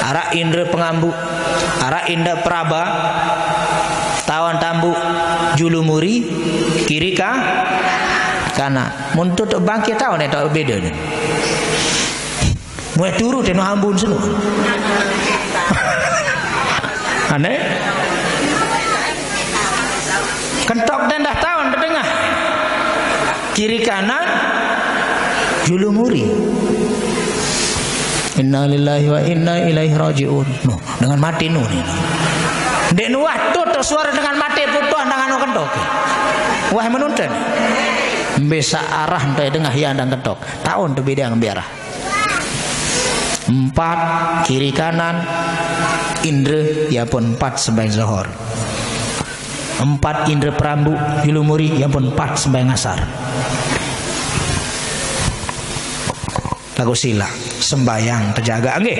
arak indra pengambu, arak indra peraba, tawan tambu, julumuri, kiri ka kana. Muntut bangkit tawan eta beda nih. Mulai turu dan hambun semua. Aneh. Kentok dan dah tahun terdengar. Kiri kanan julumuri. Inna lillahi wa inna ilaihi rajiun. Dengan mati nu ni. Dek nuah tu suara dengan mati putuh dengan kentok. Wah menuntun. Bisa arah entah dengar yang dan kentok. Tahun tu beda yang biarah. 4 kiri kanan indra ya pun 4 sembahyang zuhur. 4 indra perambu julumuri ya pun 4 sembahyang asar. Lagu sila sembahyang terjaga nggih.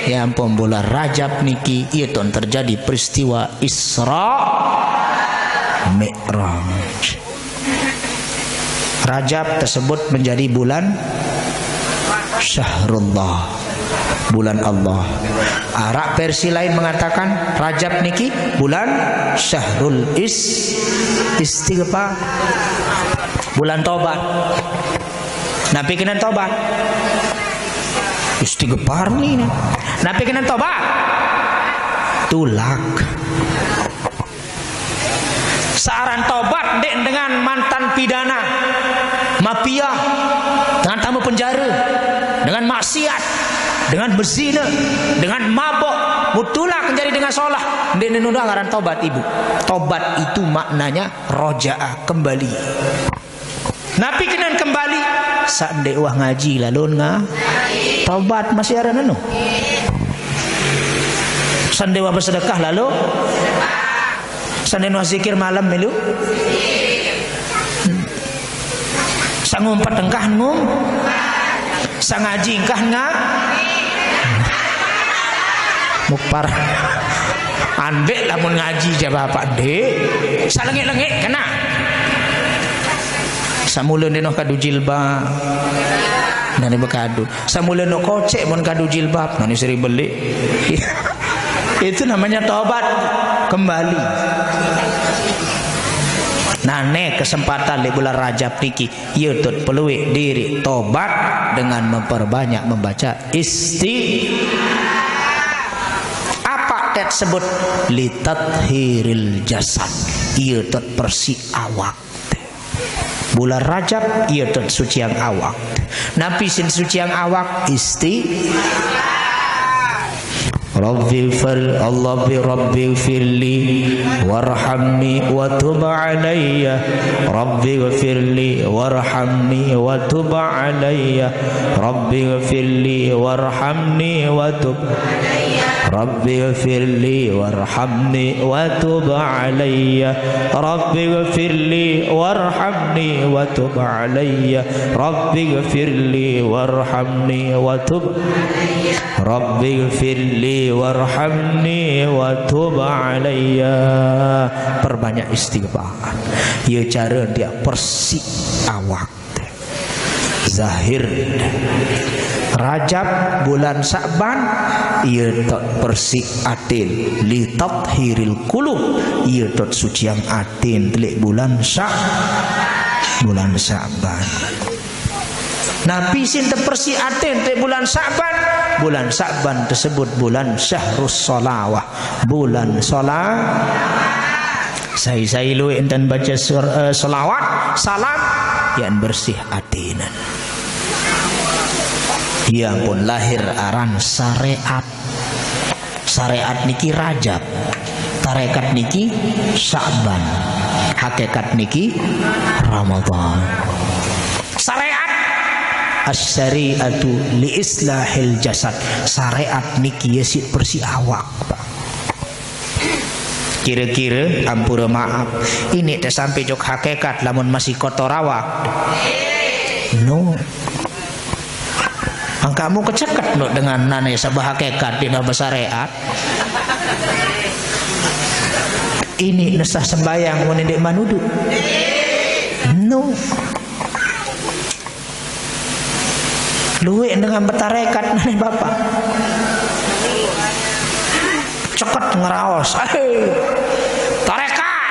Ya ampun bulan Rajab niki ieu terjadi peristiwa Isra Mi'raj. Rajab tersebut menjadi bulan Syahrullah, bulan Allah. Arak versi lain mengatakan Rajab niki bulan Syahrul Istighfar, bulan tobat. Napi kena tobat. Istighfar ni. Napi kena tobat. Tulak. Saran tobat dek dengan mantan pidana, mafia, dengan tamu penjara, dengan maksiat, dengan berzina, dengan mabok, mutulak menjadi dengan sholah. Dek nunda ngaran tobat ibu. Tobat itu maknanya rojaah, kembali. Napi kena kembali. Saat dek wah ngaji lalu tobat masih ada nanu. Sandewa bersedekah lalu. Sandewa zikir malam melu. Sangumpat engkah ngum. Sangaji engkah nga. Mukpar. Andek lamun ngaji jaba bapak dek. Salengek-lengek kena. Samula deno kadu jilbab. Nani bekadu. Samula no kocek mon kadu jilbab. Nani seri beli. Itu namanya tobat kembali. Nane kesempatan di bulan Rajab niki yutut peluit diri tobat dengan memperbanyak membaca apa tersebut litathiril jasad yutut persi awak. Bulan Rajab yutut suci yang awak. Napi sin suci yang awak Rabbi fir Allah bi Rabbi firli warhamni wa tub alayya Rabbi firli warhamni wa tub alayya Rabbi firli warhamni wa tub Rabbi firli warhamni wa tub alayya Rabbi firli warhamni wa tub alayya Rabbi firli warhamni wa tub Rabbi firli warhamni wa tub alayya. Perbanyak istighfar. Ya cara dia persik awak zahir Rajab bulan Sa'ban ia tot persik atin li tathhiril qulub ia tot suciang atin telik bulan Sa'ban. Nabi sinten persik atin telik bulan Sa'ban tersebut bulan syahrus sholawah, bulan solat. Saya lu enten baca solawat salam yang bersih atinan. Ya pun lahir aran syariat. Syariat niki Rajab, tarekat niki Sa'ban, hakikat niki Ramadan. Syariat as-syari'atu li islahil jasad. Syariat niki yesit bersih awak. Kira-kira ampura maaf ini tak sampai jok hakikat lamun masih kotor awak. No. Angkamu kecekat no dengan nana sabah hakikat di dalam syariat. Ini nesah sembayang menindek manudu. No. Luwek dengan bertarekat nane bapak. Cepat ngeraos. Tarekat.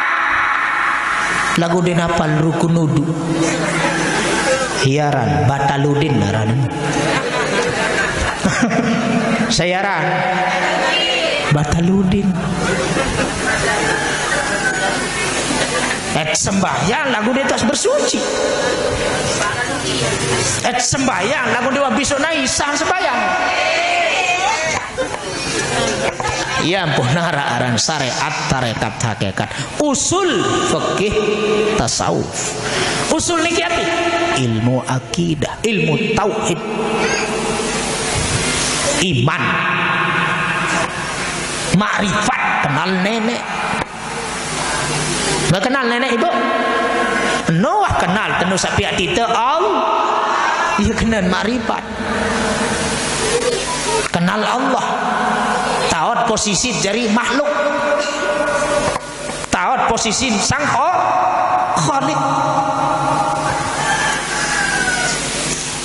Lagu dinapal rukun nudu. Hiaran bataludin naran. Sayaran bataludin. Sembahyang lagu dia tas bersuci. Sembahyang lagu dia besok naisah sembahyang. Ya ampun nara aran syariat tarekat hakikat usul fikih tasawuf. Usul niki apa? Ilmu akidah, ilmu tauhid, iman, makrifat, kenal nenek. Nggak kenal nenek ibu? Noah kenal tenu sapi atita Allah. Ia kenal makrifat, kenal Allah. Taat posisi jari makhluk, taat posisi sang khalik.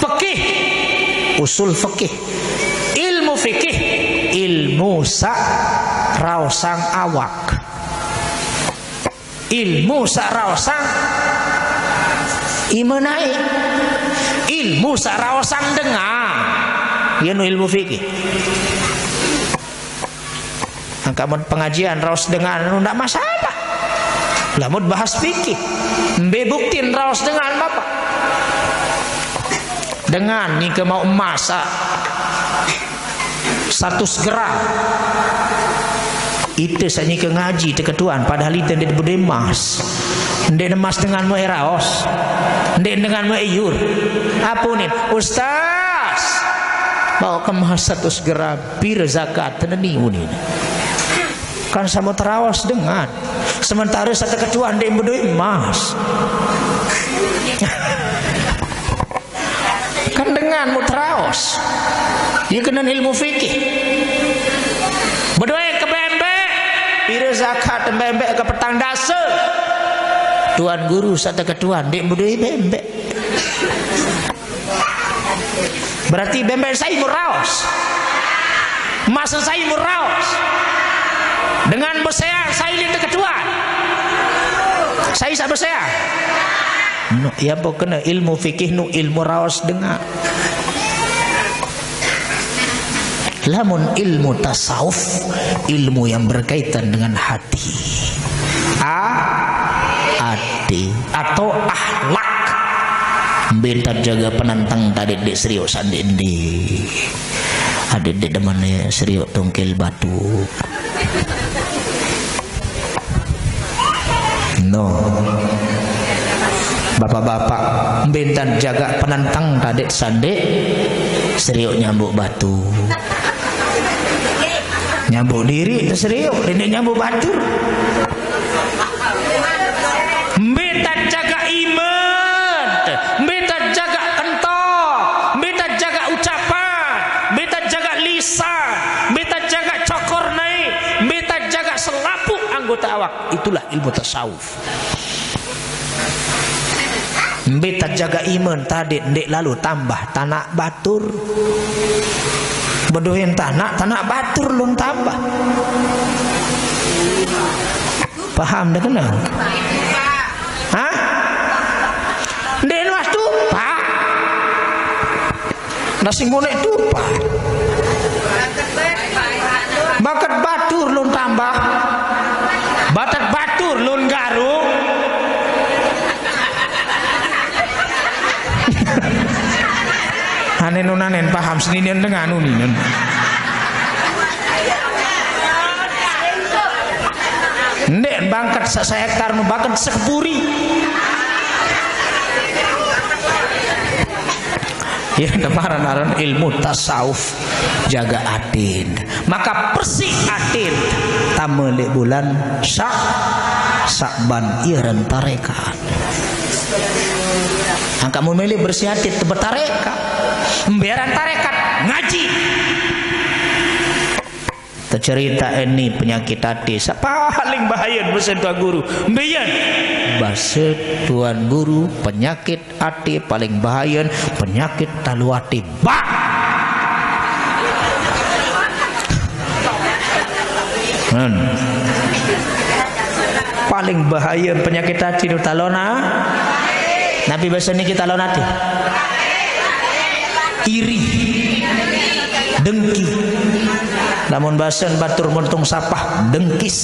Fikih, usul fikih, ilmu fikih, ilmu raosang awak, ilmu raosang imanai, ilmu raosang dengar. Ya no ilmu fikih. Kamu pengajian raos dengan tidak masalah. Lamun bahas fikih, bebuktin raos dengan bapak. Dengan ni ke mau emas 100 gram. Itu saja ke ngaji te ketuan padahal itu ndek bude emas. Ndek emas dengan mau raos. Ndek dengan mau iur. Apunin, Ustaz. Bawa kemas 100 gram pir zakat teneni unin. Kan sama terawas dengan sementara satu ketuan dia berdua emas. Kan dengan muterawas dia kena ilmu fikih berdua ke bembek pira zakat bembek ke petang dasa tuan guru satu ketuan dia berdua bembek berarti bembek saya muraos masa saya muraos dengan berseang saya lihat ketuan saya tak berseang no, ya kena ilmu fikih nu ilmu raos dengar lamun ilmu tasawuf ilmu yang berkaitan dengan hati hati atau akhlak bentar jaga penantang tadi di seriusan di Ada dek demannya seriuk tongkel batu. No. Bapak-bapak bentan jaga penantang tadek sandek seriuk nyambuk batu. Nyambuk diri seriuk ini nyambuk batu. Bentan jaga iman, bentan jaga kentok, bentan jaga ucapan, bentan jaga lisan, bentan jaga cokor naik, bentan jaga selaput anggota awak. Itulah ilmu tasawuf. Beta jaga iman tadi ndek lalu tambah tanah batur. Bedohin tanah batur lun tambah. Paham dah kena? Hah? Ndek luas tu, Pak. Nasi monek tu, Pak. Bakat batur lun tambah. Bakat batur lun garuk. Hanen nunanen paham seninian dengan nuninan. Ndek bangkat saya hektar membangkat sekepuri. Ya kemarin ilmu tasawuf jaga atin. Maka persik atin tamele bulan Syakban iran tarekat. Angka memilih bersih hati bertarekat. Membiaran tarekat ngaji. Tercerita ini penyakit hati paling bahaya bahasa tuan guru. Mbiyan bahasa tuan guru penyakit hati paling bahaya penyakit talu hati. Bak. Paling bahaya penyakit hati itu talona. Nabi bahasa ini kita talon hati. Iri, dengki. Namun bahasan batur muntung sapah dengkis.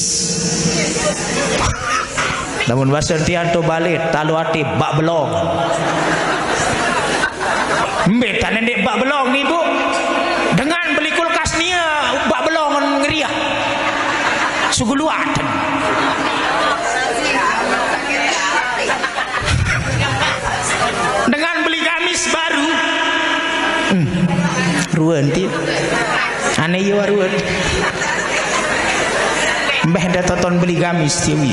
Namun bahasan tianto balik talu hati bak belong. Mbeta nenek bak belong nih bu. Dengan beli kulkas nia bak belong ngeriah. Suguluan. Dengan beli gamis baru. Ruan ti aneh ya ruan mbah dah tonton beli gamis tiwi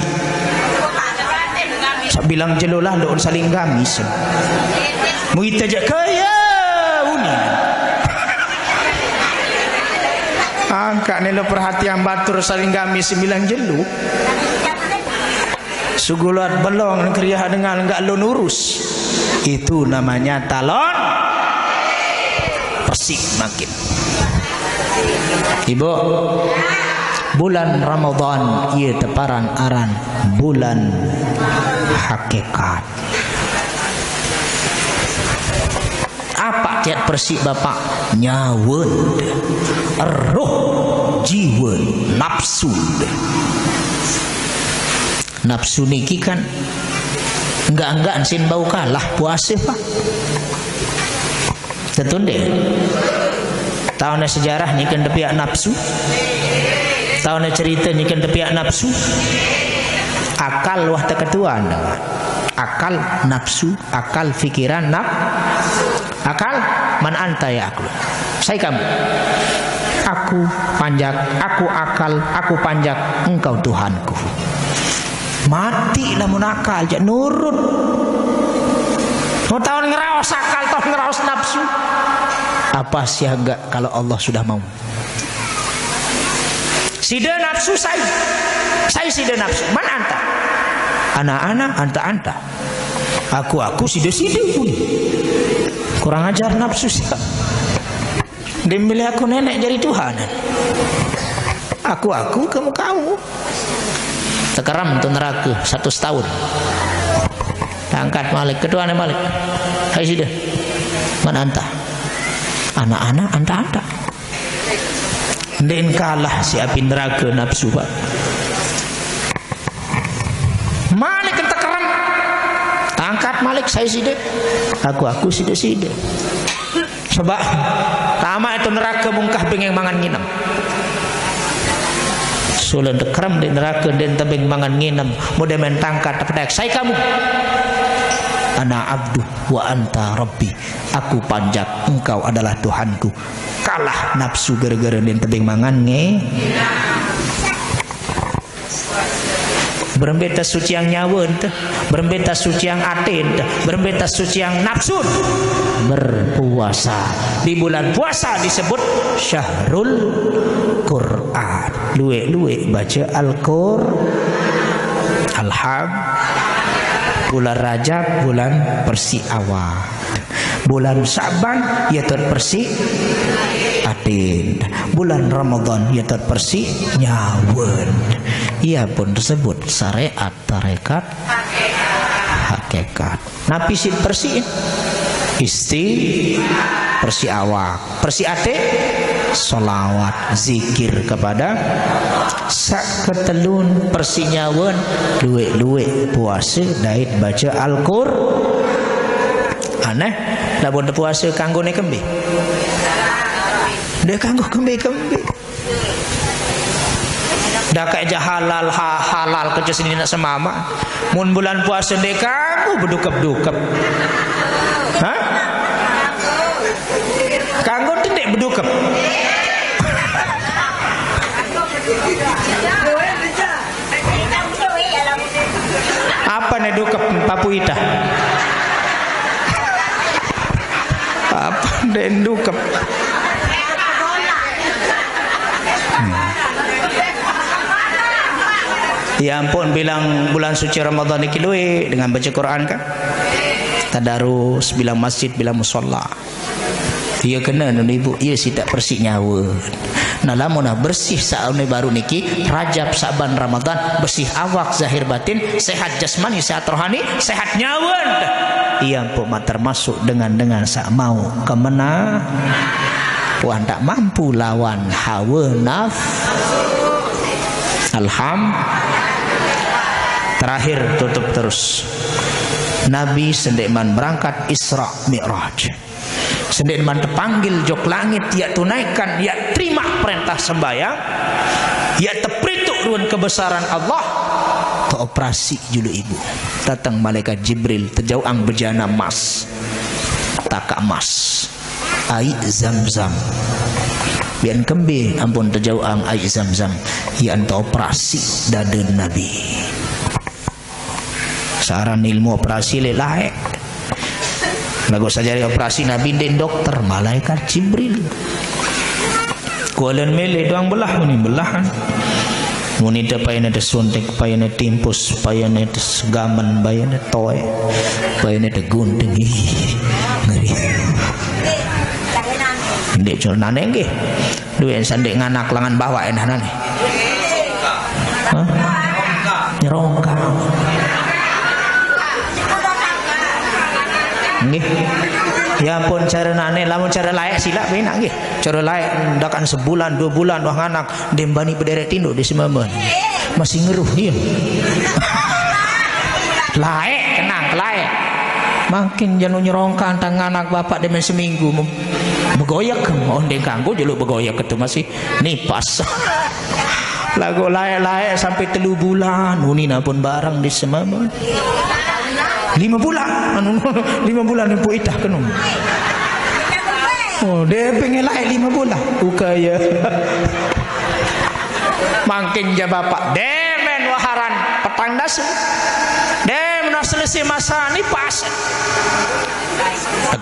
saya bilang jelolah lo saling gamis muita aja kaya uni angka ni lo perhatian batur saling gamis bilang jelu sugulat belong kriah dengan enggak lo nurus itu namanya talon persik makin. Ibu, bulan Ramadan ia teparan aran bulan hakikat. Apa tiap persik bapak? Nyawun, roh, jiwa, nafsu. Nafsu niki kan enggak sin bau kalah puasa pak. Tertunde. Tahunnya sejarah ni kan tepiak nafsu. Tahunnya cerita ni kan tepiak nafsu. Akal wah terketuan. Akal nafsu, akal fikiran akal man anta ya aku. Saya kamu. Aku panjak, aku akal, aku panjak, engkau Tuhanku. Mati lamun akal jak nurut. Mau tahun ngerawas akal, tahun ngerawas nafsu. Apa siaga kalau Allah sudah mau? Sida nafsu saya sida nafsu. Man anta? Anak-anak anta. Aku sida pun. Kurang ajar nafsu siapa? Dia milih aku nenek jadi Tuhan. Aku kamu. Sekarang untuk neraka 1 tahun. Angkat Malik, ketuanya Malik. Hai sida. Mana anta? Anak-anak anta. Den kalah si api neraka nafsu pak. Malik enta keram. Angkat Malik saya sida. Aku sida. Coba Sama itu neraka mungkah bengeng mangan nginam. Sulan dekram di neraka dan tebing mangan nginam. Mudah mentangkat terpedak. Saya kamu. Ana abdu wa anta rabbi. Aku panjat, engkau adalah Tuhanku. Kalah nafsu gara-gara dan tebing mangan berembeta suci yang nyawa entah, berembeta suci yang ate entah, berembeta suci yang nafsu. Berpuasa di bulan puasa disebut syahrul Quran. Luwe-luwe baca Al-Qur'an. Bulan Rajab bulan persi awal, bulan Syaban ya terpersi atin, bulan Ramadan ya terpersi nyawen. Ia pun tersebut syariat tarekat hakikat. Napi sin persi persi awak, persi ate solawat zikir kepada sak ketelun persinyawan luwe-luwe puasa dait baca Al-Qur'an. Aneh lamun puasa kanggo ne kembe. Dia kanggo kembe. Dah kayak halal kerja sini nak semama. Mun bulan puasa dia kanggo bedukep-dukep. Hah? Kanggo tidak bedukep. Apa nih dukep papuita? Apa den dukep? Ya ampun, bilang bulan suci Ramadan iki luwe dengan baca Quran kan? Tadarus, bilang masjid, bilang musalla. Ia kena ibu, ia si tak bersih nyawa. Nah lamun bersih saune baru niki Rajab, Saban, Ramadan, bersih awak, zahir batin, sehat jasmani, sehat rohani, sehat nyawa. Ia pun termasuk dengan sak mau kemana puan tak mampu lawan hawa Terakhir tutup terus. Nabi sendekman berangkat Isra Mi'raj. Sendekman terpanggil jok langit, ya tunaikan, ya terima perintah sembahyang, ya teprituk ruan kebesaran Allah. Operasi julu ibu. Datang malaikat Jibril terjauang bejana emas. Taka emas. Air Zam-Zam. Bian kembe ampun terjauang air Zam-Zam. Ya anta operasi dada Nabi. Saran ilmu operasi lelai. Lagu saja operasi Nabi dan dokter malaikat Jibril. Kualan mele doang belah ni belahan. Munita payana de suntik, payana timpus, payana de gaman, payana toy, payana de gunting. Ngeri. Ndek curnane nggih. Duwe sandek nganak langan bawa enane. Hah? Nyerongka. Nggih. Ya ampun cara nane lamun cara layak silap benak nggih. Cara layak ndakan sebulan 2 bulan wah anak dembani berderet tinduk di sememen. Masih ngeruh dia. Layak kenang layak. Makin janu nyerongkan tang anak bapak demen seminggu begoyak ondeng kanggo jeluk begoyak itu masih nipas. Lagu layak-layak sampai 3 bulan unina pun barang di sememen. 5 bulan 5 bulan ibu itah kenum. Oh dia pengen lain 5 bulan ukaya. Makin ja bapak demen waharan petang dasu demen selesai masa ni pas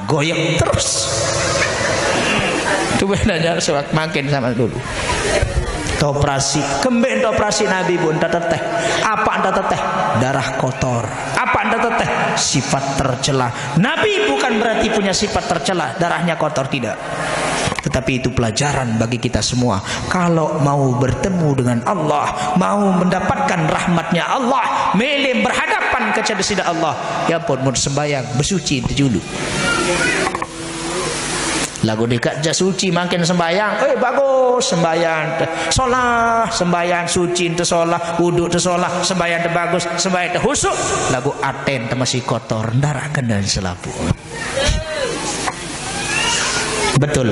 goyang terus tu benar sewak makin sama dulu. Operasi kembali operasi Nabi pun teteh apa anda teteh darah kotor, apa anda teteh sifat tercela. Nabi bukan berarti punya sifat tercela darahnya kotor, tidak, tetapi itu pelajaran bagi kita semua. Kalau mau bertemu dengan Allah, mau mendapatkan rahmatnya Allah, melim berhadapan ke cadasida Allah, ya pun mau sembahyang bersuci itu dulu. Lagu dekat jasuci makin sembahyang, bagus sembahyang, solah sembahyang suci itu solah, wudhu itu solah, sembahyang itu bagus, sembahyang itu husuk. Lagu aten itu masih kotor, darah dan selapu. Betul.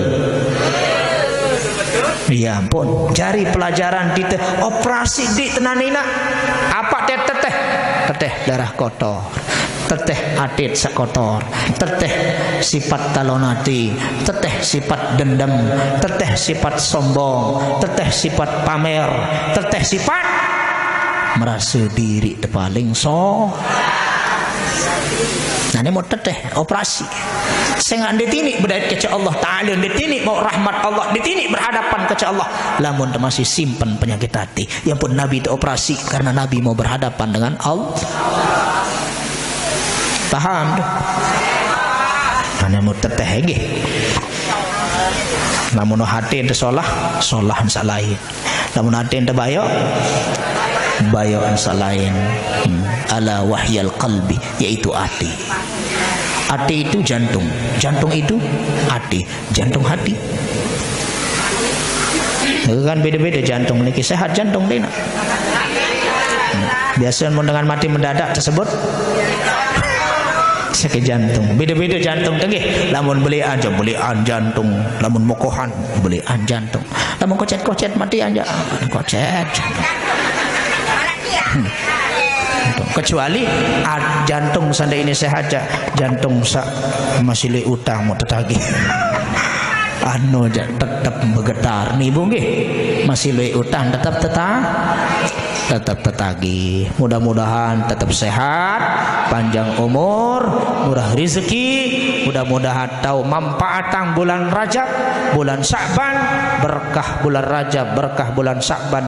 Ya ampun, jari pelajaran kita operasi di tenanina. Apa teteh? Teteh darah kotor. Teteh atit sakotor, teteh sifat talonati, teteh sifat dendam, teteh sifat sombong, teteh sifat pamer, teteh sifat merasa diri paling so. Nah ini mau teteh operasi. Saya nggak ditini berdaya keca Allah Ta'ala, ditini mau rahmat Allah, ditini berhadapan keca Allah. Lamun masih simpan penyakit hati. Yang pun Nabi itu operasi karena Nabi mau berhadapan dengan Allah. Paham? Karena mau teteh lagi. Namun hati itu solah salahin. Namun hati itu bayo salahin. Ala wahyal qalbi, yaitu hati. Hati itu jantung, jantung itu hati, jantung hati. Itu kan beda-beda jantung ini, sehat jantung deh. Biasanya dengan mati mendadak tersebut sakit jantung. Beda-beda jantung tengih. Lamun belian jantung, lamun mokohan belian jantung. Lamun kocet-kocet mati aja, kocet. Kecuali jantung sanda ini sehat, jantung masih le utang mau tetagi. Anu tetap bergetar nih bu nggih. Masih le utang tetap tetagi. Mudah-mudahan tetap sehat, panjang umur, murah rezeki, mudah-mudahan tahu manfaat bulan Rajab, bulan Sya'ban, berkah bulan Rajab, berkah bulan Sya'ban.